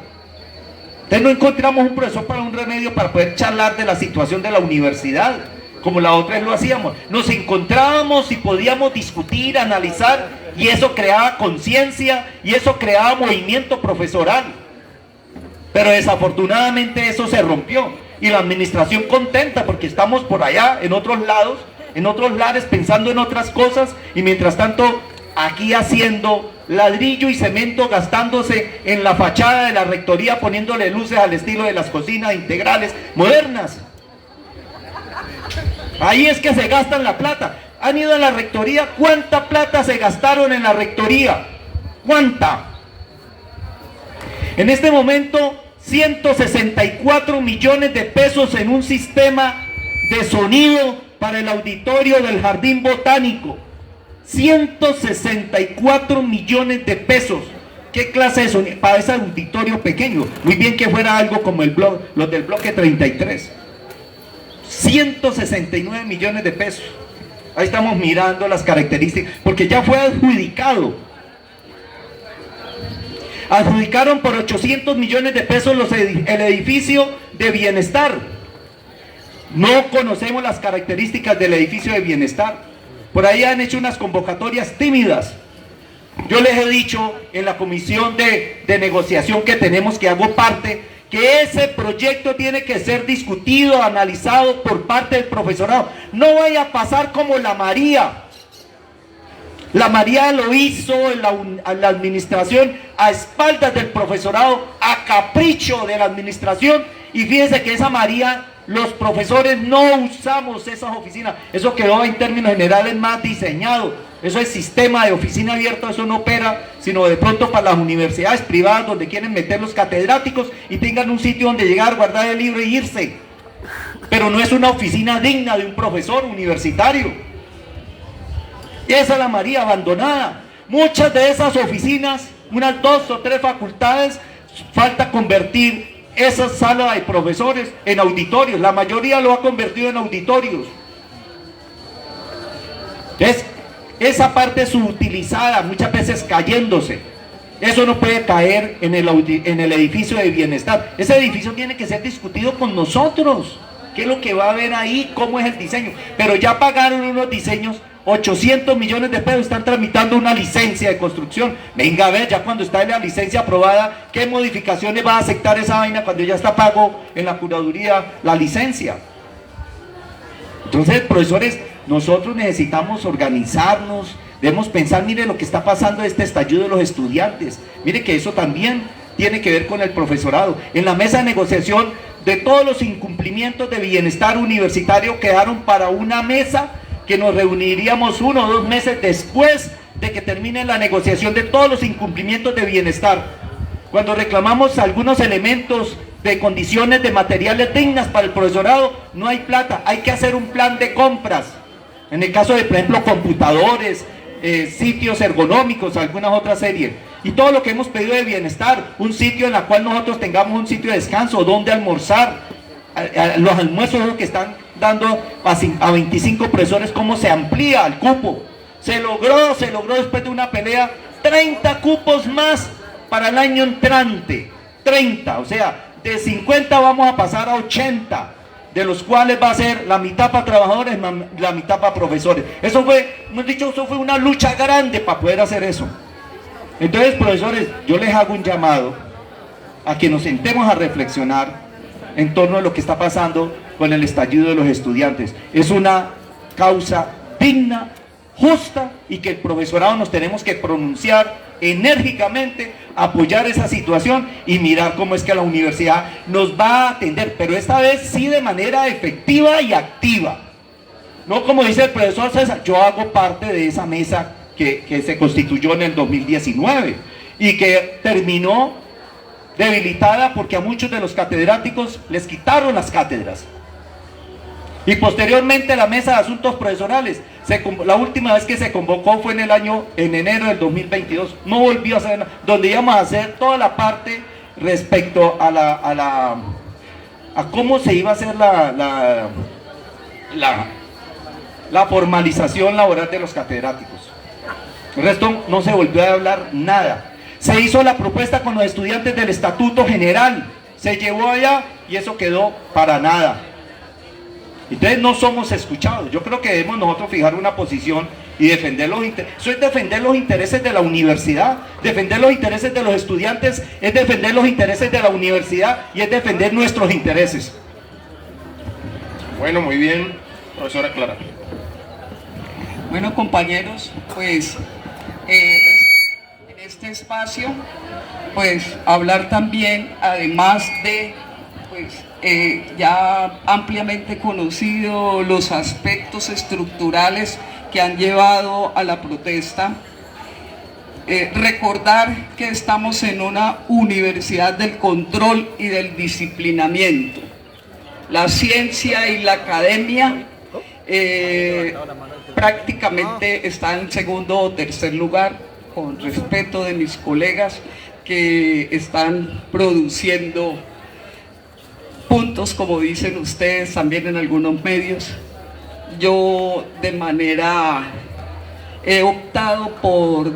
Entonces no encontramos un profesor para un remedio para poder charlar de la situación de la universidad, como la otra vez lo hacíamos. Nos encontrábamos y podíamos discutir, analizar, y eso creaba conciencia y eso creaba movimiento profesoral. Pero desafortunadamente eso se rompió y la administración contenta porque estamos por allá en otros lados, en otros lares, pensando en otras cosas, y mientras tanto aquí haciendo ladrillo y cemento, gastándose en la fachada de la rectoría, poniéndole luces al estilo de las cocinas integrales modernas. Ahí es que se gastan la plata. ¿Han ido a la rectoría? ¿Cuánta plata se gastaron en la rectoría? ¿Cuánta? En este momento, 164 millones de pesos en un sistema de sonido para el auditorio del Jardín Botánico. 164 millones de pesos. ¿Qué clase de sonido? Para ese auditorio pequeño. Muy bien que fuera algo como los del bloque 33. 169 millones de pesos. Ahí estamos mirando las características, porque ya fue adjudicado. Adjudicaron por 800 millones de pesos el edificio de bienestar. No conocemos las características del edificio de bienestar. Por ahí han hecho unas convocatorias tímidas. Yo les he dicho en la comisión de negociación que tenemos, que hago parte, que ese proyecto tiene que ser discutido, analizado por parte del profesorado. No vaya a pasar como la María. La María lo hizo en la administración a espaldas del profesorado, a capricho de la administración, y fíjense que esa María, los profesores no usamos esas oficinas. Eso quedó en términos generales más diseñado. Eso es sistema de oficina abierta, eso no opera, sino de pronto para las universidades privadas donde quieren meter los catedráticos y tengan un sitio donde llegar, guardar el libro y irse. Pero no es una oficina digna de un profesor universitario. Y esa es la María abandonada. Muchas de esas oficinas, unas 2 o 3 facultades, falta convertir esas salas de profesores en auditorios. La mayoría lo ha convertido en auditorios. Entonces, esa parte subutilizada, muchas veces cayéndose. Eso no puede caer en el edificio de bienestar. Ese edificio tiene que ser discutido con nosotros. ¿Qué es lo que va a haber ahí? ¿Cómo es el diseño? Pero ya pagaron unos diseños, 800 millones de pesos, están tramitando una licencia de construcción. Venga a ver, ya cuando está la licencia aprobada, ¿qué modificaciones va a aceptar esa vaina cuando ya está pago en la curaduría la licencia? Entonces, profesores, nosotros necesitamos organizarnos, debemos pensar, mire lo que está pasando, este estallido de los estudiantes, mire que eso también tiene que ver con el profesorado. En la mesa de negociación de todos los incumplimientos de bienestar universitario quedaron para una mesa que nos reuniríamos 1 o 2 meses después de que termine la negociación de todos los incumplimientos de bienestar. Cuando reclamamos algunos elementos de condiciones de materiales dignas para el profesorado, no hay plata, hay que hacer un plan de compras. En el caso de, por ejemplo, computadores, sitios ergonómicos, algunas otras series. Y todo lo que hemos pedido de bienestar, un sitio en el cual nosotros tengamos un sitio de descanso, donde almorzar, los almuerzos que están dando a 25 profesores, cómo se amplía el cupo. Se logró después de una pelea 30 cupos más para el año entrante. 30, o sea, de 50 vamos a pasar a 80, de los cuales va a ser la mitad para trabajadores, la mitad para profesores. Eso fue, hemos dicho, eso fue una lucha grande para poder hacer eso. Entonces, profesores, yo les hago un llamado a que nos sentemos a reflexionar en torno a lo que está pasando con el estallido de los estudiantes. Es una causa digna, justa, y que el profesorado nos tenemos que pronunciar enérgicamente, apoyar esa situación y mirar cómo es que la universidad nos va a atender, pero esta vez sí de manera efectiva y activa. No como dice el profesor César, yo hago parte de esa mesa que se constituyó en el 2019 y que terminó debilitada porque a muchos de los catedráticos les quitaron las cátedras. Y posteriormente la mesa de asuntos profesorales, la última vez que se convocó fue en enero del 2022, no volvió a ser nada, donde íbamos a hacer toda la parte respecto a cómo se iba a hacer la formalización laboral de los catedráticos. El resto no se volvió a hablar nada. Se hizo la propuesta con los estudiantes del Estatuto General, se llevó allá y eso quedó para nada. Entonces no somos escuchados. Yo creo que debemos nosotros fijar una posición y defender los intereses. Eso es defender los intereses de la universidad, defender los intereses de los estudiantes, es defender los intereses de la universidad y es defender nuestros intereses. Bueno, muy bien, profesora Clara. Bueno, compañeros, pues en este espacio, pues hablar también, además de ya ampliamente conocido los aspectos estructurales que han llevado a la protesta, recordar que estamos en una universidad del control y del disciplinamiento. La ciencia y la academia prácticamente están en segundo o tercer lugar, con respeto de mis colegas que están produciendo puntos, como dicen ustedes también en algunos medios. Yo de manera he optado por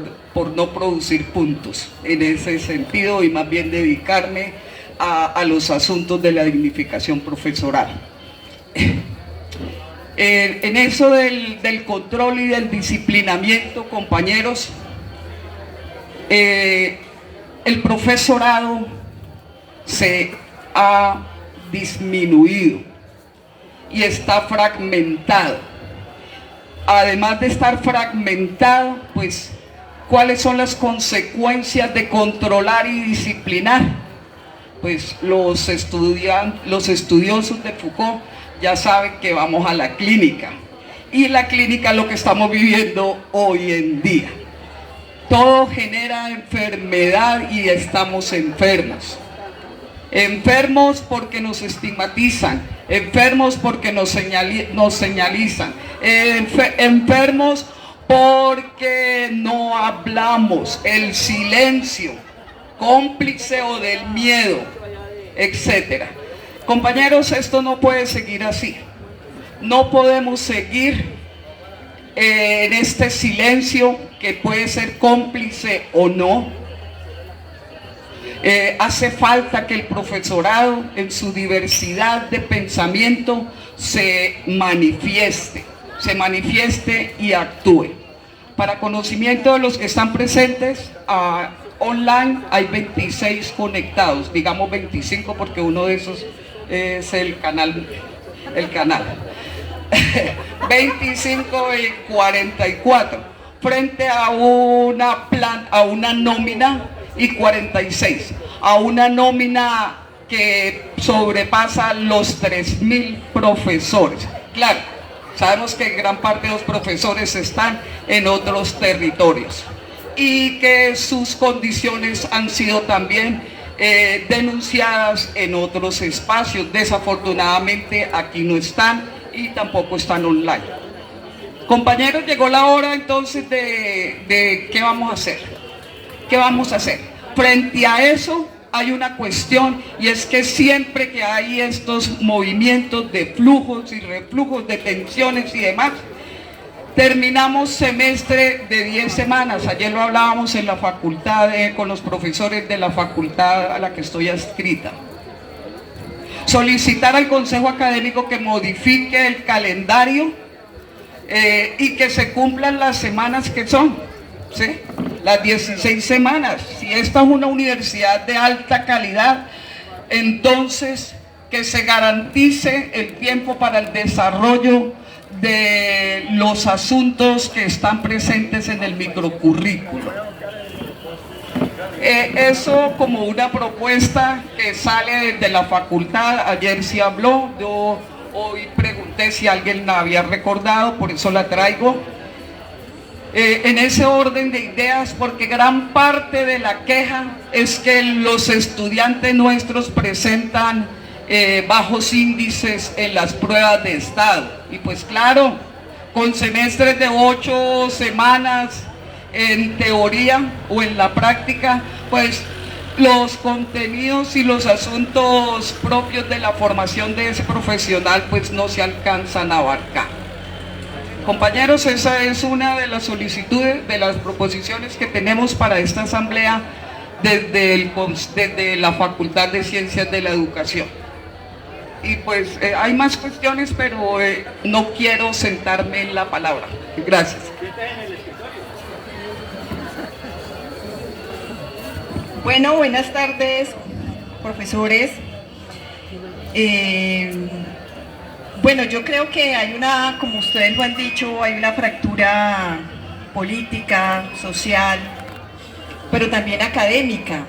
no producir puntos en ese sentido y más bien dedicarme a los asuntos de la dignificación profesoral. En eso del control y del disciplinamiento, compañeros, el profesorado se ha disminuido y está fragmentado. Además de estar fragmentado, pues, ¿cuáles son las consecuencias de controlar y disciplinar? Pues los estudiosos de Foucault ya saben que vamos a la clínica, y la clínica es lo que estamos viviendo hoy en día. Todo genera enfermedad y estamos enfermos. Enfermos porque nos estigmatizan, enfermos porque nos señalizan, enfermos porque no hablamos, el silencio, cómplice o del miedo, etcétera. Compañeros, esto no puede seguir así. No podemos seguir en este silencio que puede ser cómplice o no. Hace falta que el profesorado en su diversidad de pensamiento se manifieste y actúe. Para conocimiento de los que están presentes, online hay 26 conectados, digamos 25 porque uno de esos es el canal 25 y 44 frente a una nómina y 46 a una nómina que sobrepasa los 3.000 profesores. Claro, sabemos que gran parte de los profesores están en otros territorios y que sus condiciones han sido también denunciadas en otros espacios. Desafortunadamente aquí no están y tampoco están online. Compañeros, llegó la hora entonces de ¿qué vamos a hacer? ¿Qué vamos a hacer? Frente a eso hay una cuestión, y es que siempre que hay estos movimientos de flujos y reflujos, de tensiones y demás, Terminamos semestre de 10 semanas, ayer lo hablábamos en la facultad, con los profesores de la facultad a la que estoy adscrita. Solicitar al Consejo Académico que modifique el calendario y que se cumplan las semanas que son, ¿sí? Las 16 semanas. Si esta es una universidad de alta calidad, entonces que se garantice el tiempo para el desarrollo de los asuntos que están presentes en el microcurrículo. Eso como una propuesta que sale desde la facultad. Ayer sí habló, yo hoy pregunté si alguien la había recordado, por eso la traigo. En ese orden de ideas, porque gran parte de la queja es que los estudiantes nuestros presentan bajos índices en las pruebas de estado, y pues claro, con semestres de 8 semanas en teoría o en la práctica, pues los contenidos y los asuntos propios de la formación de ese profesional pues no se alcanzan a abarcar. Compañeros, esa es una de las solicitudes, de las proposiciones que tenemos para esta asamblea desde la Facultad de Ciencias de la Educación. Y pues hay más cuestiones, pero no quiero sentarme en la palabra. Gracias. Bueno, buenas tardes, profesores. Bueno, yo creo que hay una, como ustedes lo han dicho, hay una fractura política, social, pero también académica.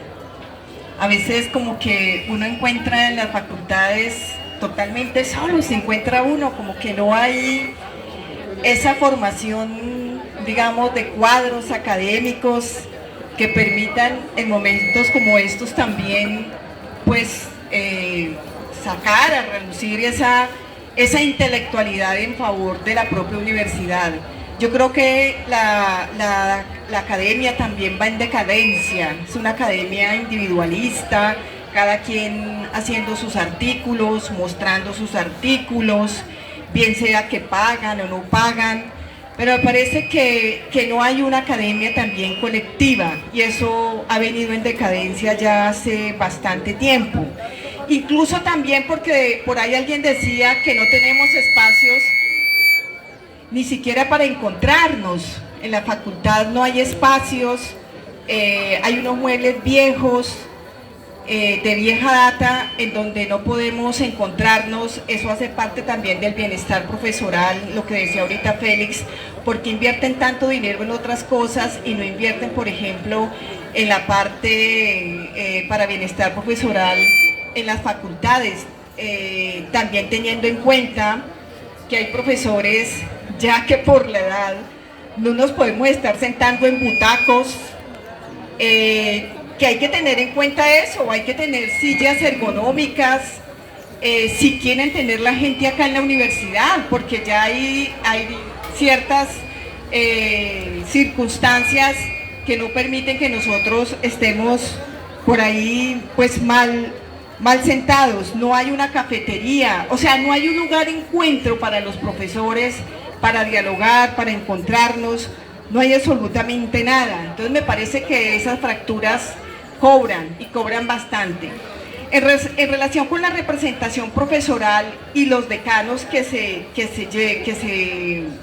A veces como que uno encuentra en las facultades totalmente solo, se encuentra uno, como que no hay esa formación, digamos, de cuadros académicos que permitan en momentos como estos también, pues, sacar a relucir esa intelectualidad en favor de la propia universidad. Yo creo que la academia también va en decadencia, es una academia individualista, cada quien haciendo sus artículos, mostrando sus artículos, bien sea que pagan o no pagan, pero me parece que no hay una academia también colectiva, y eso ha venido en decadencia ya hace bastante tiempo. Incluso también porque por ahí alguien decía que no tenemos espacios ni siquiera para encontrarnos. En la facultad no hay espacios, hay unos muebles viejos, de vieja data, en donde no podemos encontrarnos. Eso hace parte también del bienestar profesoral, lo que decía ahorita Félix, porque invierten tanto dinero en otras cosas y no invierten, por ejemplo, en la parte para bienestar profesoral en las facultades, también teniendo en cuenta que hay profesores ya que por la edad no nos podemos estar sentando en butacos, que hay que tener en cuenta eso, hay que tener sillas ergonómicas, si quieren tener la gente acá en la universidad, porque ya hay ciertas circunstancias que no permiten que nosotros estemos por ahí pues mal sentados. No hay una cafetería, o sea, no hay un lugar de encuentro para los profesores, para dialogar, para encontrarnos, no hay absolutamente nada. Entonces me parece que esas fracturas cobran, y cobran bastante. En relación con la representación profesoral y los decanos que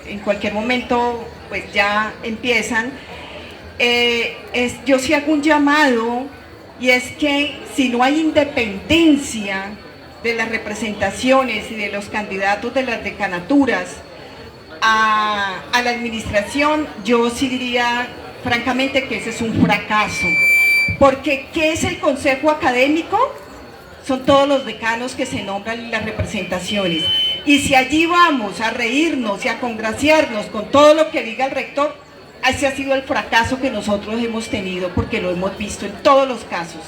en cualquier momento pues ya empiezan, yo sí hago un llamado, y es que si no hay independencia de las representaciones y de los candidatos de las decanaturas a la administración, yo sí diría francamente que ese es un fracaso. Porque ¿qué es el consejo académico? Son todos los decanos que se nombran en las representaciones. Y si allí vamos a reírnos y a congraciarnos con todo lo que diga el rector, ese ha sido el fracaso que nosotros hemos tenido, porque lo hemos visto en todos los casos.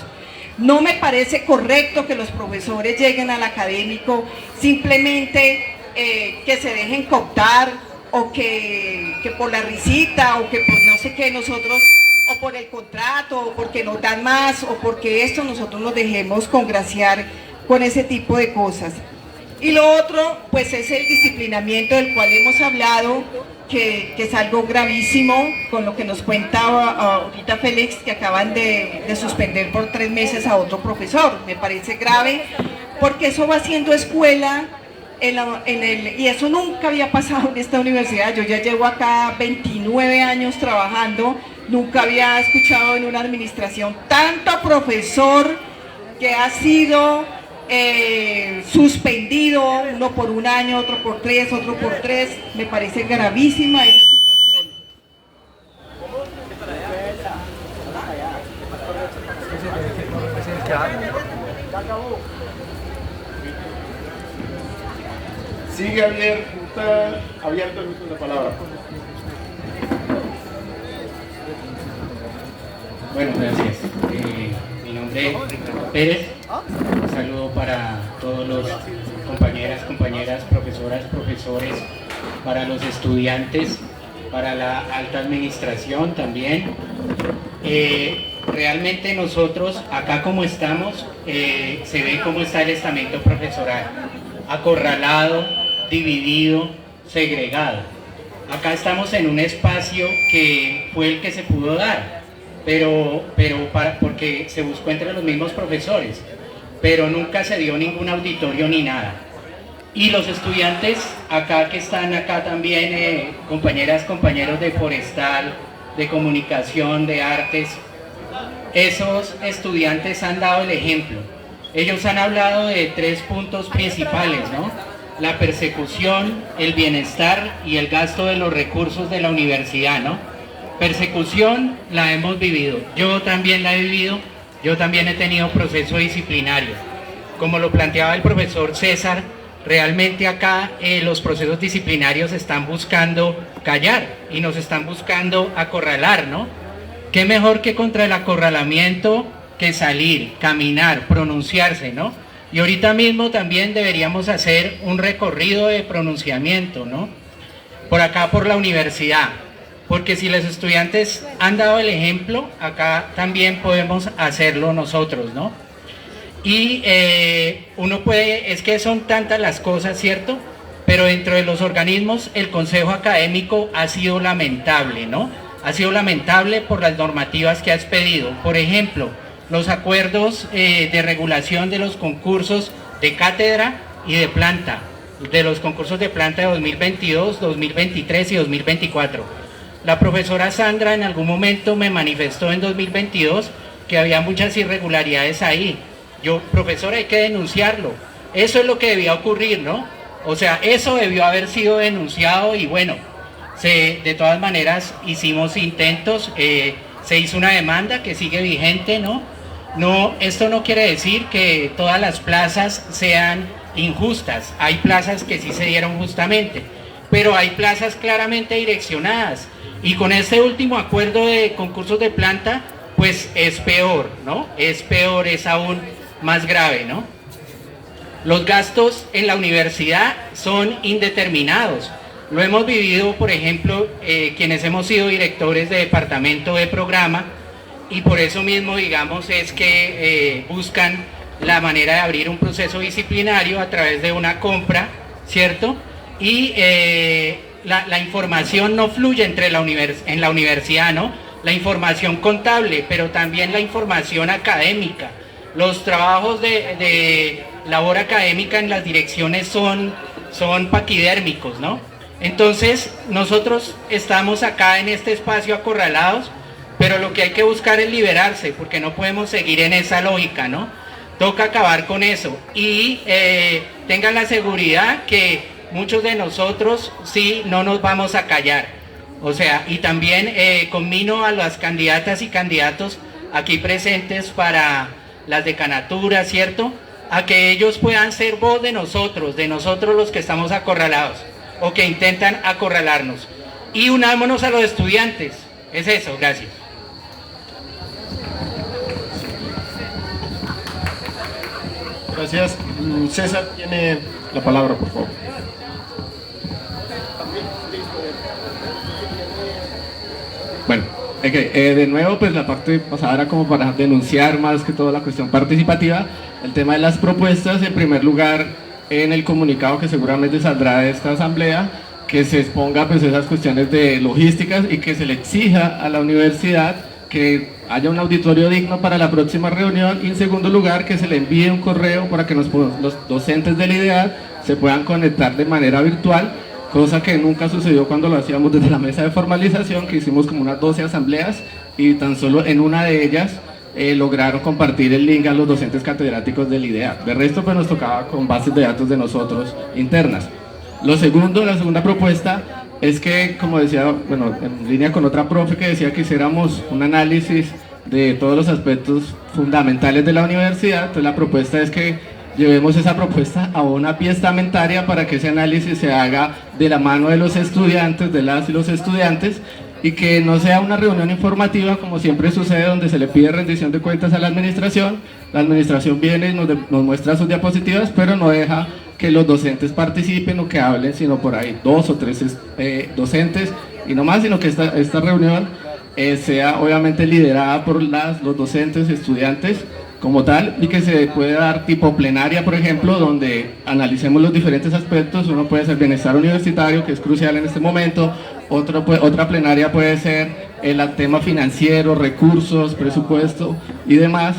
No me parece correcto que los profesores lleguen al académico simplemente que se dejen cooptar, o que por la risita, o que por no sé qué nosotros, o por el contrato, o porque nos dan más, o porque esto nosotros nos dejemos congraciar con ese tipo de cosas. Y lo otro, pues es el disciplinamiento del cual hemos hablado, que es algo gravísimo, con lo que nos cuentaba ahorita Félix, que acaban de suspender por 3 meses a otro profesor. Me parece grave, porque eso va haciendo escuela, y eso nunca había pasado en esta universidad. Yo ya llevo acá 29 años trabajando, nunca había escuchado en una administración tanto profesor que ha sido suspendido, uno por 1 año, otro por 3, otro por 3. Me parece gravísima esa situación. Sigue abierto, está abierto el uso de la palabra. Bueno, gracias. Mi nombre es Ricardo Pérez. Un saludo para todos los compañeras, profesoras, profesores, para los estudiantes, para la alta administración también. Realmente nosotros, acá como estamos, se ve cómo está el estamento profesoral, acorralado, dividido, segregado. Acá estamos en un espacio que fue el que se pudo dar, porque se buscó entre los mismos profesores, pero nunca se dio ningún auditorio ni nada. Y los estudiantes acá que están acá también, compañeros de forestal, de comunicación, de artes, esos estudiantes han dado el ejemplo. Ellos han hablado de 3 puntos principales, ¿no? La persecución, el bienestar y el gasto de los recursos de la universidad, ¿no? Persecución la hemos vivido, yo también la he vivido, yo también he tenido proceso disciplinario. Como lo planteaba el profesor César, realmente acá los procesos disciplinarios están buscando callar y nos están buscando acorralar, ¿no? ¿Qué mejor que contra el acorralamiento que salir, caminar, pronunciarse, ¿no? Y ahorita mismo también deberíamos hacer un recorrido de pronunciamiento, ¿no? Por acá, por la universidad. Porque si los estudiantes han dado el ejemplo, acá también podemos hacerlo nosotros, ¿no? Y uno puede, es que son tantas las cosas, ¿cierto? Pero dentro de los organismos, el Consejo Académico ha sido lamentable, ¿no? Ha sido lamentable por las normativas que ha expedido. Por ejemplo, los acuerdos de regulación de los concursos de cátedra y de planta, de los concursos de planta de 2022, 2023 y 2024. La profesora Sandra en algún momento me manifestó en 2022 que había muchas irregularidades ahí. Yo, profesora, hay que denunciarlo. Eso es lo que debía ocurrir, ¿no? O sea, eso debió haber sido denunciado y bueno, de todas maneras hicimos intentos, se hizo una demanda que sigue vigente, ¿no? Esto no quiere decir que todas las plazas sean injustas. Hay plazas que sí se dieron justamente, pero hay plazas claramente direccionadas. Y con este último acuerdo de concursos de planta, pues es peor, ¿no? Es peor, es aún más grave, ¿no? Los gastos en la universidad son indeterminados. Lo hemos vivido, por ejemplo, quienes hemos sido directores de departamento de programa, y por eso mismo, digamos, es que buscan la manera de abrir un proceso disciplinario a través de una compra, ¿cierto? Y la información no fluye en la universidad, ¿no? La información contable, pero también la información académica. Los trabajos de labor académica en las direcciones son paquidérmicos, ¿no? Entonces, nosotros estamos acá en este espacio acorralados, pero lo que hay que buscar es liberarse, porque no podemos seguir en esa lógica, ¿no? Toca acabar con eso. Y tengan la seguridad que muchos de nosotros sí no nos vamos a callar. O sea, y también conmino a las candidatas y candidatos aquí presentes para las decanaturas, ¿cierto? A que ellos puedan ser voz de nosotros los que estamos acorralados o que intentan acorralarnos. Y unámonos a los estudiantes. Es eso, gracias. Gracias. César tiene la palabra, por favor. Bueno, de nuevo, pues la parte pasada era como para denunciar más que todo la cuestión participativa. El tema de las propuestas, en primer lugar, en el comunicado que seguramente saldrá de esta asamblea, que se exponga pues esas cuestiones de logísticas y que se le exija a la universidad que haya un auditorio digno para la próxima reunión, y en segundo lugar que se le envíe un correo para que los docentes de la IDEAD se puedan conectar de manera virtual, cosa que nunca sucedió cuando lo hacíamos desde la mesa de formalización, que hicimos como unas 12 asambleas y tan solo en una de ellas lograron compartir el link a los docentes catedráticos de la IDEAD. De resto pues nos tocaba con bases de datos de nosotros internas. La segunda propuesta es que, como decía, bueno, en línea con otra profe que decía que hiciéramos un análisis de todos los aspectos fundamentales de la universidad, entonces la propuesta es que llevemos esa propuesta a una pía estamentaria para que ese análisis se haga de la mano de los estudiantes, de las y los estudiantes, y que no sea una reunión informativa como siempre sucede, donde se le pide rendición de cuentas a la administración viene y nos muestra sus diapositivas, pero no deja que los docentes participen o que hablen, sino por ahí 2 o 3 docentes y no más, sino que esta reunión sea obviamente liderada por los docentes, estudiantes como tal, y que se pueda dar tipo plenaria, por ejemplo, donde analicemos los diferentes aspectos. Uno puede ser bienestar universitario, que es crucial en este momento, otra plenaria puede ser el tema financiero, recursos, presupuesto y demás.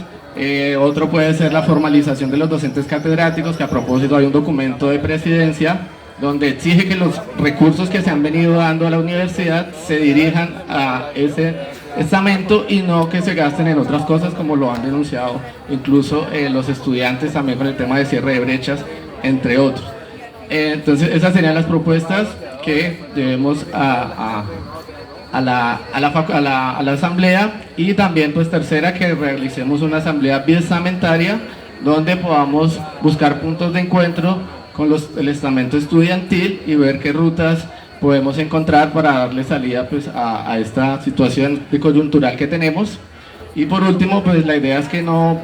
Otro puede ser la formalización de los docentes catedráticos, que a propósito hay un documento de presidencia donde exige que los recursos que se han venido dando a la universidad se dirijan a ese estamento y no que se gasten en otras cosas, como lo han denunciado incluso los estudiantes también con el tema de cierre de brechas, entre otros. Entonces esas serían las propuestas que debemos a la asamblea. Y también pues tercera, que realicemos una asamblea biestamentaria donde podamos buscar puntos de encuentro con el estamento estudiantil y ver qué rutas podemos encontrar para darle salida pues a esta situación de coyuntural que tenemos. Y por último pues la idea es que no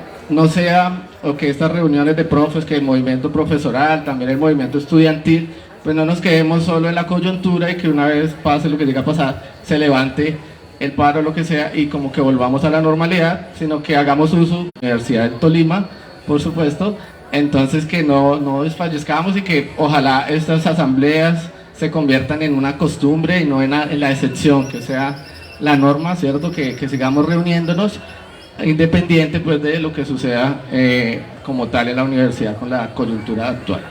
sea, o que estas reuniones de profes, que el movimiento profesoral, también el movimiento estudiantil, pues no nos quedemos solo en la coyuntura y que una vez pase lo que llega a pasar, se levante el paro, lo que sea, y como que volvamos a la normalidad, sino que hagamos uso de la Universidad de Tolima, por supuesto. Entonces que no desfallezcamos y que ojalá estas asambleas se conviertan en una costumbre y no en la excepción, que sea la norma, ¿cierto? Que sigamos reuniéndonos independiente pues de lo que suceda como tal en la universidad con la coyuntura actual.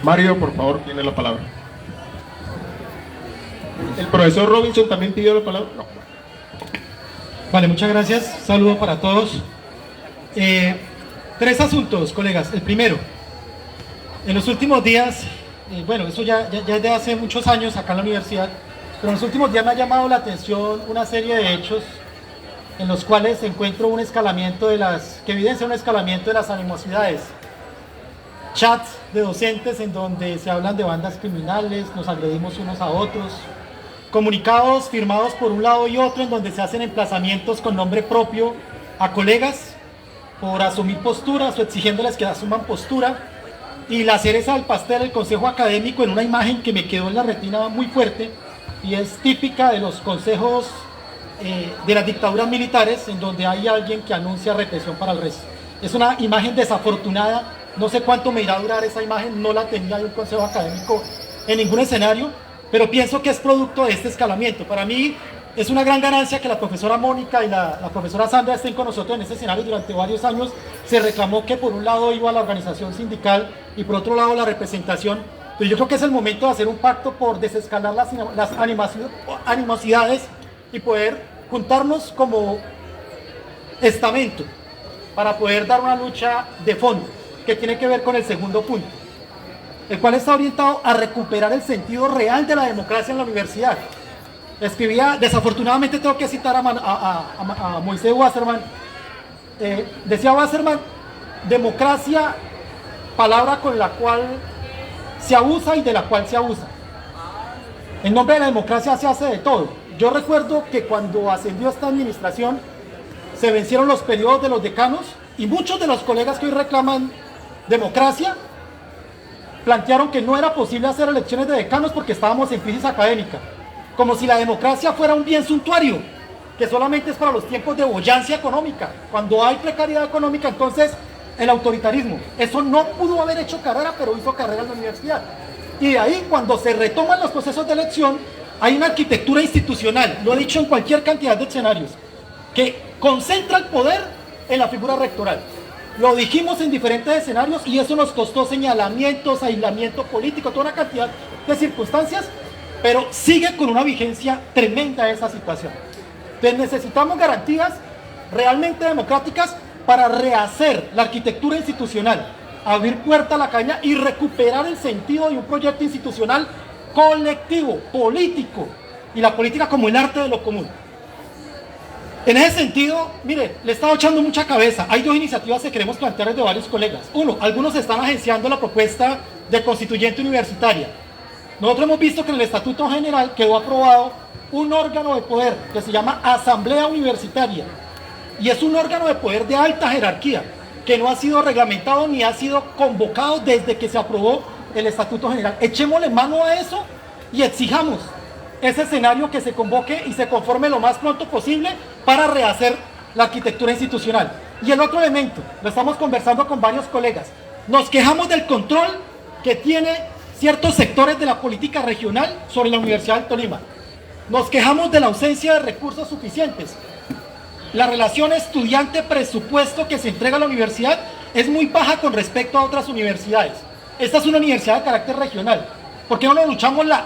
Mario, por favor, tiene la palabra. ¿El profesor Robinson también pidió la palabra? No. Vale, muchas gracias. Saludo para todos. 3 asuntos, colegas. El primero, en los últimos días, bueno, eso ya es de hace muchos años acá en la universidad, pero en los últimos días me ha llamado la atención una serie de hechos en los cuales encuentro un escalamiento que evidencia un escalamiento de las animosidades. Chats de docentes en donde se hablan de bandas criminales, nos agredimos unos a otros, comunicados firmados por un lado y otro en donde se hacen emplazamientos con nombre propio a colegas por asumir posturas o exigiéndoles que asuman postura, y la cereza del pastel, el consejo académico, en una imagen que me quedó en la retina muy fuerte y es típica de los consejos de las dictaduras militares, en donde hay alguien que anuncia represión para el resto. Es una imagen desafortunada, no sé cuánto me irá a durar esa imagen, no la tenía en un consejo académico en ningún escenario, pero pienso que es producto de este escalamiento. Para mí es una gran ganancia que la profesora Mónica y la profesora Sandra estén con nosotros en este escenario. Durante varios años se reclamó que por un lado iba la organización sindical y por otro lado la representación, pero yo creo que es el momento de hacer un pacto por desescalar las animosidades y poder juntarnos como estamento para poder dar una lucha de fondo que tiene que ver con el segundo punto, el cual está orientado a recuperar el sentido real de la democracia en la universidad. Escribía, desafortunadamente tengo que citar a Moisés Wasserman, decía Wasserman: democracia, palabra con la cual se abusa y de la cual se abusa. En nombre de la democracia se hace de todo. Yo recuerdo que cuando ascendió esta administración se vencieron los periodos de los decanos y muchos de los colegas que hoy reclaman democracia plantearon que no era posible hacer elecciones de decanos porque estábamos en crisis académica, como si la democracia fuera un bien suntuario que solamente es para los tiempos de boyancia económica. Cuando hay precariedad económica, entonces el autoritarismo. Eso no pudo haber hecho carrera, pero hizo carrera en la universidad. Y de ahí, cuando se retoman los procesos de elección, hay una arquitectura institucional, lo he dicho en cualquier cantidad de escenarios, que concentra el poder en la figura rectoral. Lo dijimos en diferentes escenarios y eso nos costó señalamientos, aislamiento político, toda una cantidad de circunstancias, pero sigue con una vigencia tremenda esa situación. Entonces necesitamos garantías realmente democráticas para rehacer la arquitectura institucional, abrir puerta a la caña y recuperar el sentido de un proyecto institucional colectivo, político, y la política como el arte de lo común. En ese sentido, mire, le he estado echando mucha cabeza. Hay dos iniciativas que queremos plantear desde varios colegas. Uno, algunos están agenciando la propuesta de constituyente universitaria. Nosotros hemos visto que en el Estatuto General quedó aprobado un órgano de poder que se llama Asamblea Universitaria. Y es un órgano de poder de alta jerarquía, que no ha sido reglamentado ni ha sido convocado desde que se aprobó el Estatuto General. Echémosle mano a eso y exijamos ese escenario que se convoque y se conforme lo más pronto posible para rehacer la arquitectura institucional. Y el otro elemento, lo estamos conversando con varios colegas, nos quejamos del control que tiene ciertos sectores de la política regional sobre la Universidad del Tolima. Nos quejamos de la ausencia de recursos suficientes. La relación estudiante-presupuesto que se entrega a la universidad es muy baja con respecto a otras universidades. Esta es una universidad de carácter regional. ¿Por qué no nos luchamos la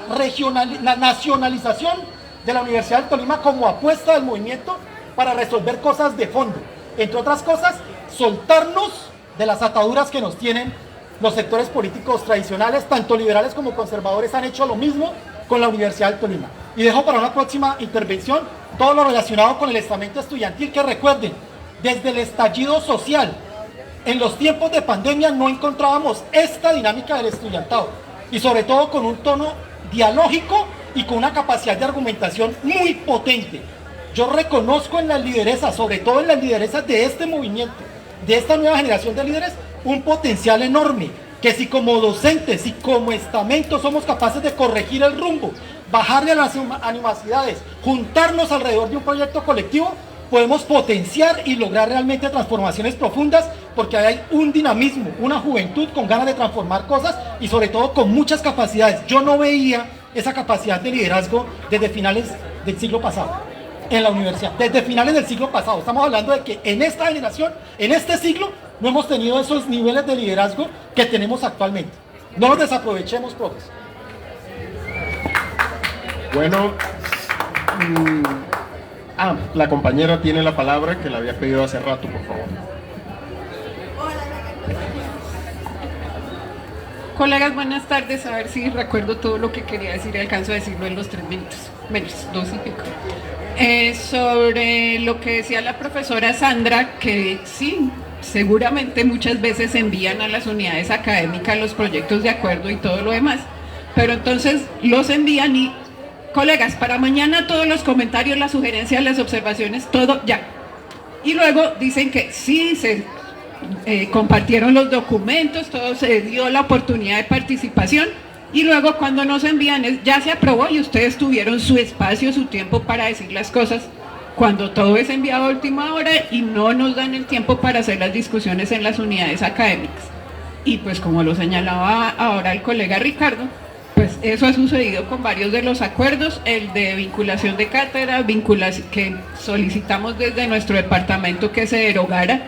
nacionalización de la Universidad del Tolima como apuesta del movimiento para resolver cosas de fondo? Entre otras cosas, soltarnos de las ataduras que nos tienen los sectores políticos tradicionales, tanto liberales como conservadores han hecho lo mismo con la Universidad del Tolima. Y dejo para una próxima intervención todo lo relacionado con el estamento estudiantil, que recuerden, desde el estallido social, en los tiempos de pandemia no encontrábamos esta dinámica del estudiantado, y sobre todo con un tono dialógico y con una capacidad de argumentación muy potente. Yo reconozco en las lideresas, sobre todo en las lideresas de este movimiento, de esta nueva generación de líderes, un potencial enorme, que si como docentes y como estamento somos capaces de corregir el rumbo, bajarle a las animosidades, juntarnos alrededor de un proyecto colectivo, podemos potenciar y lograr realmente transformaciones profundas, porque hay un dinamismo, una juventud con ganas de transformar cosas y sobre todo con muchas capacidades. Yo no veía esa capacidad de liderazgo desde finales del siglo pasado en la universidad, desde finales del siglo pasado. Estamos hablando de que en esta generación, en este siglo, no hemos tenido esos niveles de liderazgo que tenemos actualmente. No los desaprovechemos, profes. Bueno, la compañera tiene la palabra, que la había pedido hace rato, por favor. Colegas, buenas tardes. A ver si recuerdo todo lo que quería decir y alcanzo a decirlo en los 3 minutos, menos 2 y pico. Sobre lo que decía la profesora Sandra, que sí, seguramente muchas veces envían a las unidades académicas los proyectos de acuerdo y todo lo demás, pero entonces los envían y, colegas, para mañana todos los comentarios, las sugerencias, las observaciones, todo ya. Y luego dicen que sí, se compartieron los documentos, todo se dio la oportunidad de participación, y luego cuando nos envían ya se aprobó y ustedes tuvieron su espacio, su tiempo para decir las cosas, cuando todo es enviado a última hora y no nos dan el tiempo para hacer las discusiones en las unidades académicas. Y pues como lo señalaba ahora el colega Ricardo, pues eso ha sucedido con varios de los acuerdos, el de vinculación de cátedra, que solicitamos desde nuestro departamento que se derogara,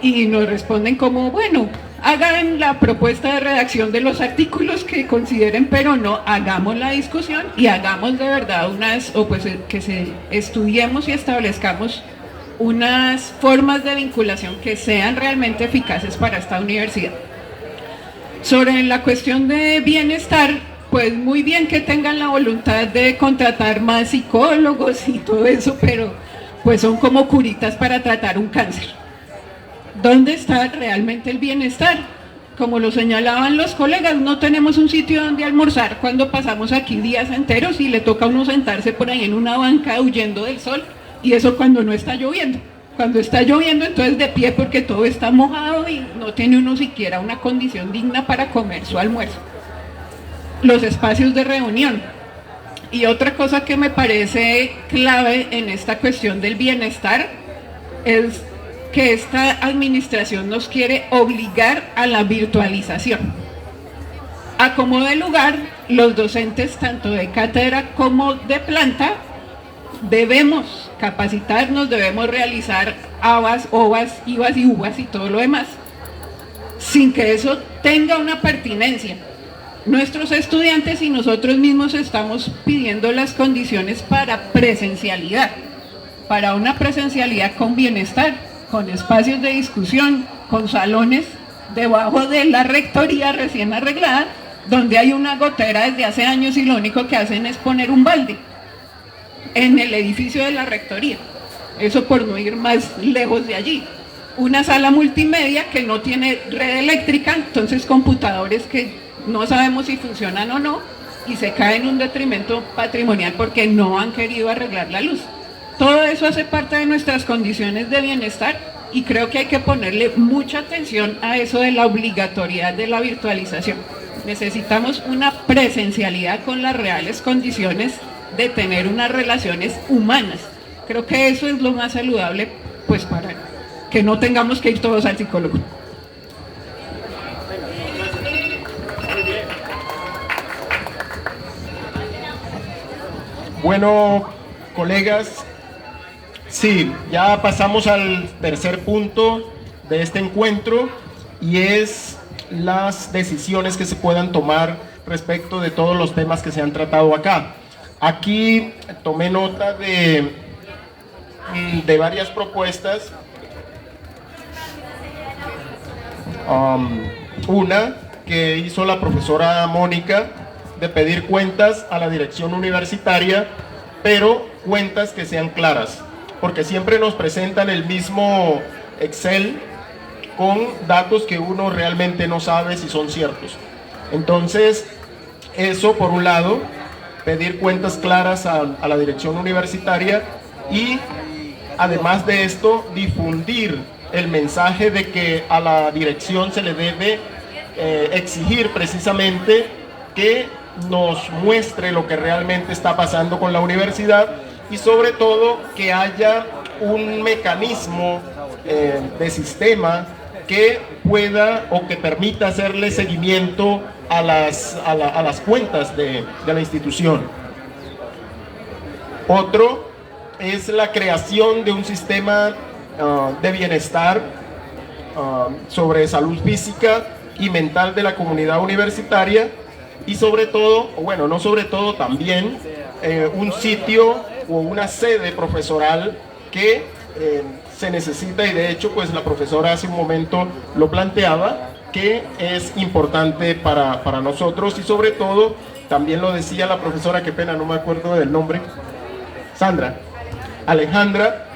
y nos responden como, bueno, hagan la propuesta de redacción de los artículos que consideren, pero no, hagamos la discusión y hagamos de verdad estudiemos y establezcamos unas formas de vinculación que sean realmente eficaces para esta universidad. Sobre la cuestión de bienestar, pues muy bien que tengan la voluntad de contratar más psicólogos y todo eso, pero pues son como curitas para tratar un cáncer. ¿Dónde está realmente el bienestar? Como lo señalaban los colegas, no tenemos un sitio donde almorzar cuando pasamos aquí días enteros y le toca a uno sentarse por ahí en una banca huyendo del sol, y eso cuando no está lloviendo. Cuando está lloviendo, entonces de pie porque todo está mojado y no tiene uno siquiera una condición digna para comer su almuerzo. Los espacios de reunión. Y otra cosa que me parece clave en esta cuestión del bienestar es que esta administración nos quiere obligar a la virtualización. A como de lugar, los docentes tanto de cátedra como de planta debemos capacitarnos, debemos realizar ABAS, OVAS, IVAS y UVAS y todo lo demás, sin que eso tenga una pertinencia. Nuestros estudiantes y nosotros mismos estamos pidiendo las condiciones para presencialidad, para una presencialidad con bienestar, con espacios de discusión, con salones debajo de la rectoría recién arreglada, donde hay una gotera desde hace años y lo único que hacen es poner un balde en el edificio de la rectoría. Eso por no ir más lejos de allí. Una sala multimedia que no tiene red eléctrica, entonces computadores que no sabemos si funcionan o no, y se cae en un detrimento patrimonial porque no han querido arreglar la luz. Todo eso hace parte de nuestras condiciones de bienestar y creo que hay que ponerle mucha atención a eso de la obligatoriedad de la virtualización. Necesitamos una presencialidad con las reales condiciones de tener unas relaciones humanas. Creo que eso es lo más saludable, pues para que no tengamos que ir todos al psicólogo. Bueno, colegas, sí, ya pasamos al tercer punto de este encuentro y es las decisiones que se puedan tomar respecto de todos los temas que se han tratado acá. Aquí tomé nota de varias propuestas. Una que hizo la profesora Mónica de pedir cuentas a la dirección universitaria, pero cuentas que sean claras, porque siempre nos presentan el mismo Excel con datos que uno realmente no sabe si son ciertos. Entonces, eso por un lado, pedir cuentas claras a la dirección universitaria y además de esto, difundir el mensaje de que a la dirección se le debe exigir precisamente que nos muestre lo que realmente está pasando con la universidad y sobre todo que haya un mecanismo de sistema que pueda o que permita hacerle seguimiento a las cuentas de la institución. Otro es la creación de un sistema de bienestar sobre salud física y mental de la comunidad universitaria y sobre todo, o bueno, no sobre todo, también un sitio o una sede profesoral que se necesita y de hecho pues la profesora hace un momento lo planteaba, que es importante para nosotros y sobre todo, también lo decía la profesora, qué pena, no me acuerdo del nombre, Alejandra,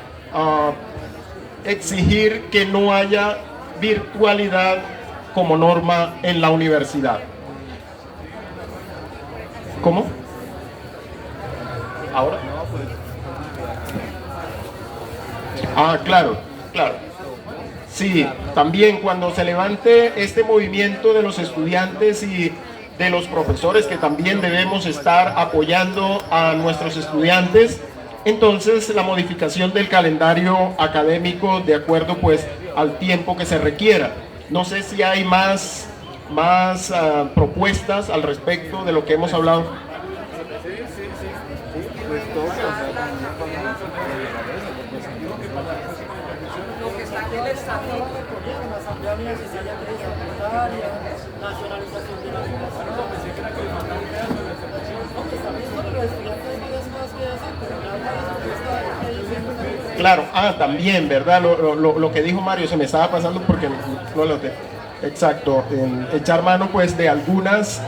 exigir que no haya virtualidad como norma en la universidad. ¿Cómo? ¿Ahora? Claro. Sí, también cuando se levante este movimiento de los estudiantes y de los profesores, que también debemos estar apoyando a nuestros estudiantes, entonces la modificación del calendario académico de acuerdo pues al tiempo que se requiera. No sé si hay más propuestas al respecto de lo que hemos hablado. Claro, también, ¿verdad? Lo que dijo Mario se me estaba pasando porque no lo tengo. Exacto, echar mano pues de algunas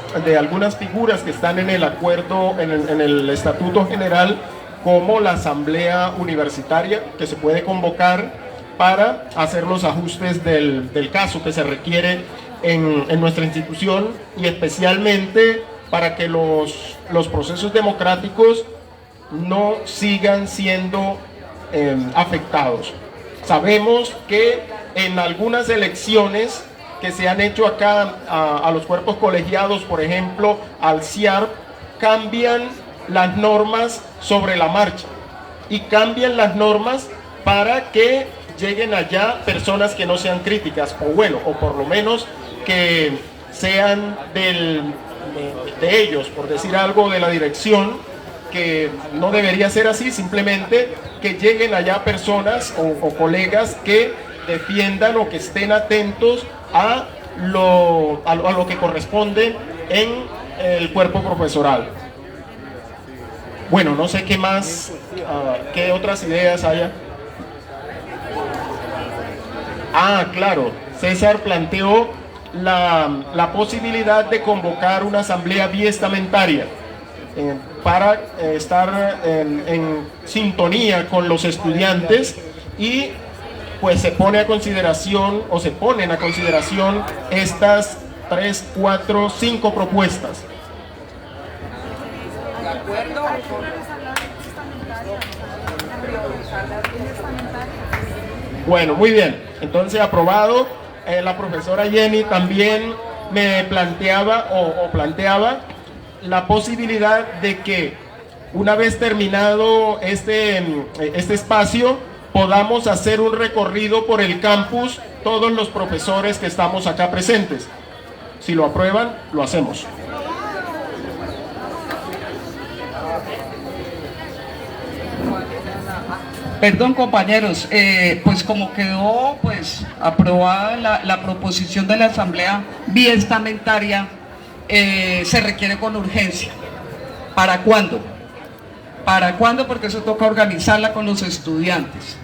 figuras que están en el acuerdo, en el estatuto general, como la asamblea universitaria que se puede convocar para hacer los ajustes del caso que se requiere en nuestra institución y especialmente para que los procesos democráticos no sigan siendo afectados. Sabemos que en algunas elecciones que se han hecho acá a los cuerpos colegiados, por ejemplo, al CIARP, cambian las normas sobre la marcha y cambian las normas para que lleguen allá personas que no sean críticas, o bueno, o por lo menos que sean de ellos, por decir algo, de la dirección, que no debería ser así, simplemente que lleguen allá personas o colegas que defiendan o que estén atentos a lo que corresponde en el cuerpo profesoral. Bueno, no sé qué más, qué otras ideas haya. Claro, César planteó la posibilidad de convocar una asamblea biestamentaria para estar en sintonía con los estudiantes, y pues se ponen a consideración estas 3, 4, 5 propuestas. ¿De acuerdo? Bueno, muy bien, entonces aprobado. La profesora Jenny también me planteaba planteaba la posibilidad de que una vez terminado este espacio podamos hacer un recorrido por el campus, todos los profesores que estamos acá presentes. Si lo aprueban, lo hacemos. Perdón, compañeros, pues como quedó aprobada la proposición de la asamblea biestamentaria, se requiere con urgencia. ¿Para cuándo? ¿Para cuándo? Porque eso toca organizarla con los estudiantes.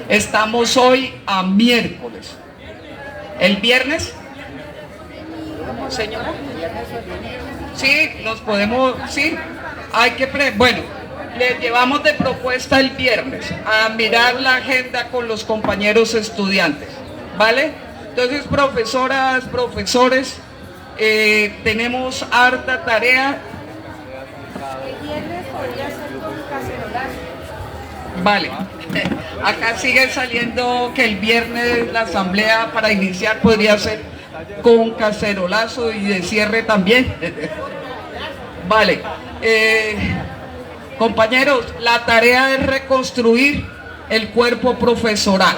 Estamos hoy a miércoles. ¿El viernes? ¿Señora? Sí, nos podemos, sí, hay que, bueno, les llevamos de propuesta el viernes a mirar la agenda con los compañeros estudiantes, ¿vale? Entonces, profesoras, profesores, tenemos harta tarea. El viernes podría ser con cacerolazo. Vale, acá sigue saliendo que el viernes la asamblea para iniciar podría ser con cacerolazo y de cierre también. Vale, compañeros, la tarea es reconstruir el cuerpo profesoral.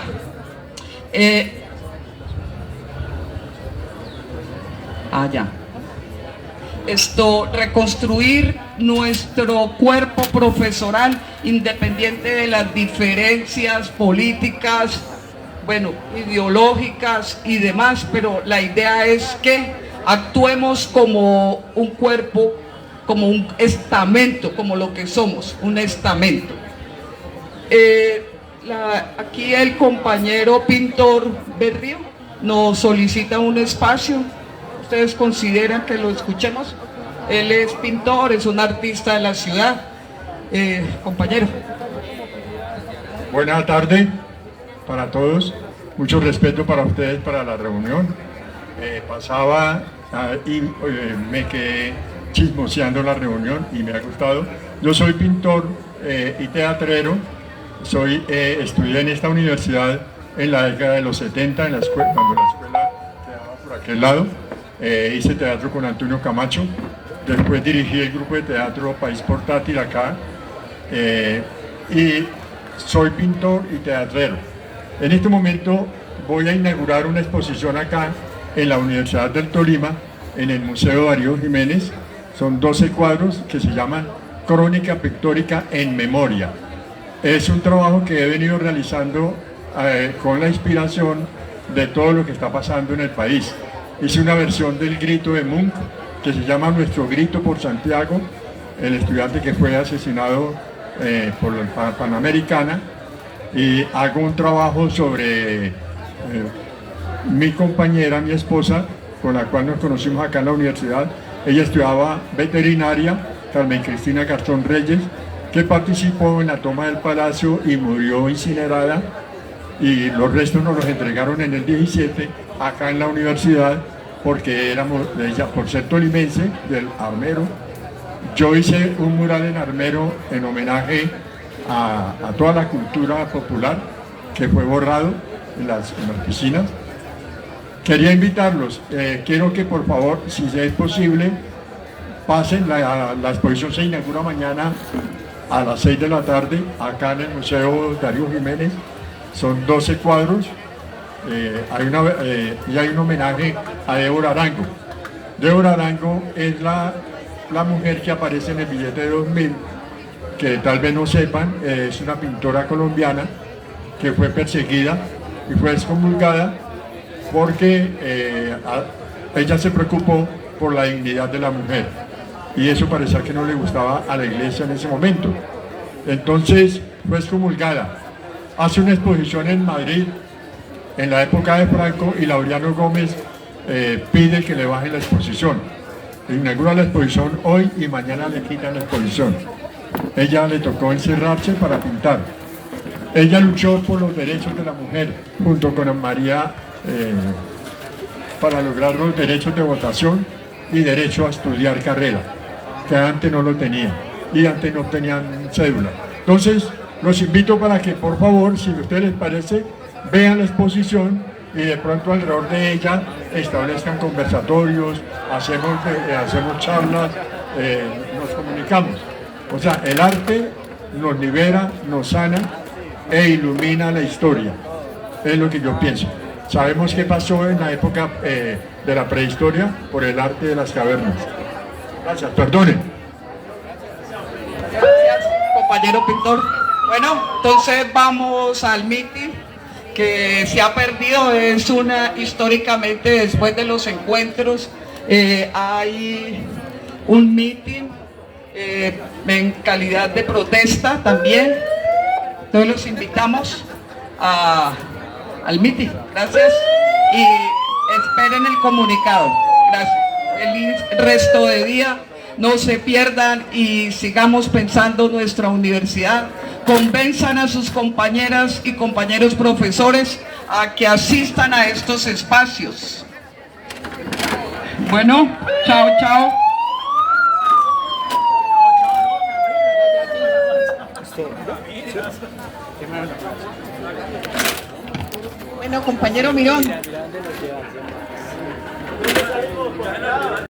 Ya. Reconstruir nuestro cuerpo profesoral independiente de las diferencias políticas, bueno, ideológicas y demás, pero la idea es que actuemos como un cuerpo, como un estamento, como lo que somos, un estamento. Aquí el compañero pintor Berrío nos solicita un espacio. ¿Ustedes consideran que lo escuchemos? Él es pintor, es un artista de la ciudad. Compañero. Buenas tardes para todos. Mucho respeto para ustedes, para la reunión. Pasaba y me quedé chismoseando la reunión y me ha gustado. Yo soy pintor y teatrero. Estudié en esta universidad en la década de los 70, en la escuela, cuando la escuela quedaba por aquel lado. Hice teatro con Antonio Camacho, después dirigí el grupo de teatro País Portátil acá, y soy pintor y teatrero. En este momento voy a inaugurar una exposición acá en la Universidad del Tolima, en el Museo Darío Jiménez. Son 12 cuadros que se llaman Crónica Pictórica en Memoria. Es un trabajo que he venido realizando con la inspiración de todo lo que está pasando en el país. Hice una versión del grito de Munch que se llama Nuestro Grito por Santiago, el estudiante que fue asesinado por la Panamericana, y hago un trabajo sobre mi compañera, mi esposa, con la cual nos conocimos acá en la universidad. Ella estudiaba veterinaria, Carmen Cristina Garzón Reyes, que participó en la toma del Palacio y murió incinerada, y los restos nos los entregaron en el 17 acá en la universidad, porque éramos de ella, por ser tolimense, del Armero. Yo hice un mural en Armero en homenaje a toda la cultura popular que fue borrado en las piscinas. Quería invitarlos, quiero que por favor, si es posible, pasen. La exposición se inaugura mañana a las 6 de la tarde acá en el Museo Darío Jiménez. son 12 cuadros, y hay un homenaje a Débora Arango. Débora Arango es la mujer que aparece en el billete de 2000, que tal vez no sepan, es una pintora colombiana que fue perseguida y fue excomulgada porque ella se preocupó por la dignidad de la mujer, y eso parecía que no le gustaba a la iglesia en ese momento. Entonces fue excomulgada, hace una exposición en Madrid en la época de Franco, y Laureano Gómez pide que le bajen la exposición. Inaugura la exposición hoy y mañana le quitan la exposición. Ella le tocó encerrarse para pintar. Ella luchó por los derechos de la mujer junto con María para lograr los derechos de votación y derecho a estudiar carrera, que antes no lo tenían, y antes no tenían cédula. Entonces los invito para que, por favor, si a ustedes les parece, vean la exposición y de pronto alrededor de ella establezcan conversatorios, hacemos charlas, nos comunicamos. O sea, el arte nos libera, nos sana e ilumina la historia, es lo que yo pienso. Sabemos qué pasó en la época de la prehistoria por el arte de las cavernas. Gracias, perdonen. Gracias, compañero pintor. Bueno, entonces vamos al meeting que se ha perdido. Es históricamente, después de los encuentros, hay un meeting en calidad de protesta también. Entonces los invitamos al meeting. Gracias y esperen el comunicado. Gracias. Feliz resto de día. No se pierdan y sigamos pensando nuestra universidad. Convenzan a sus compañeras y compañeros profesores a que asistan a estos espacios. Bueno, chao, chao. Bueno, compañero Mirón.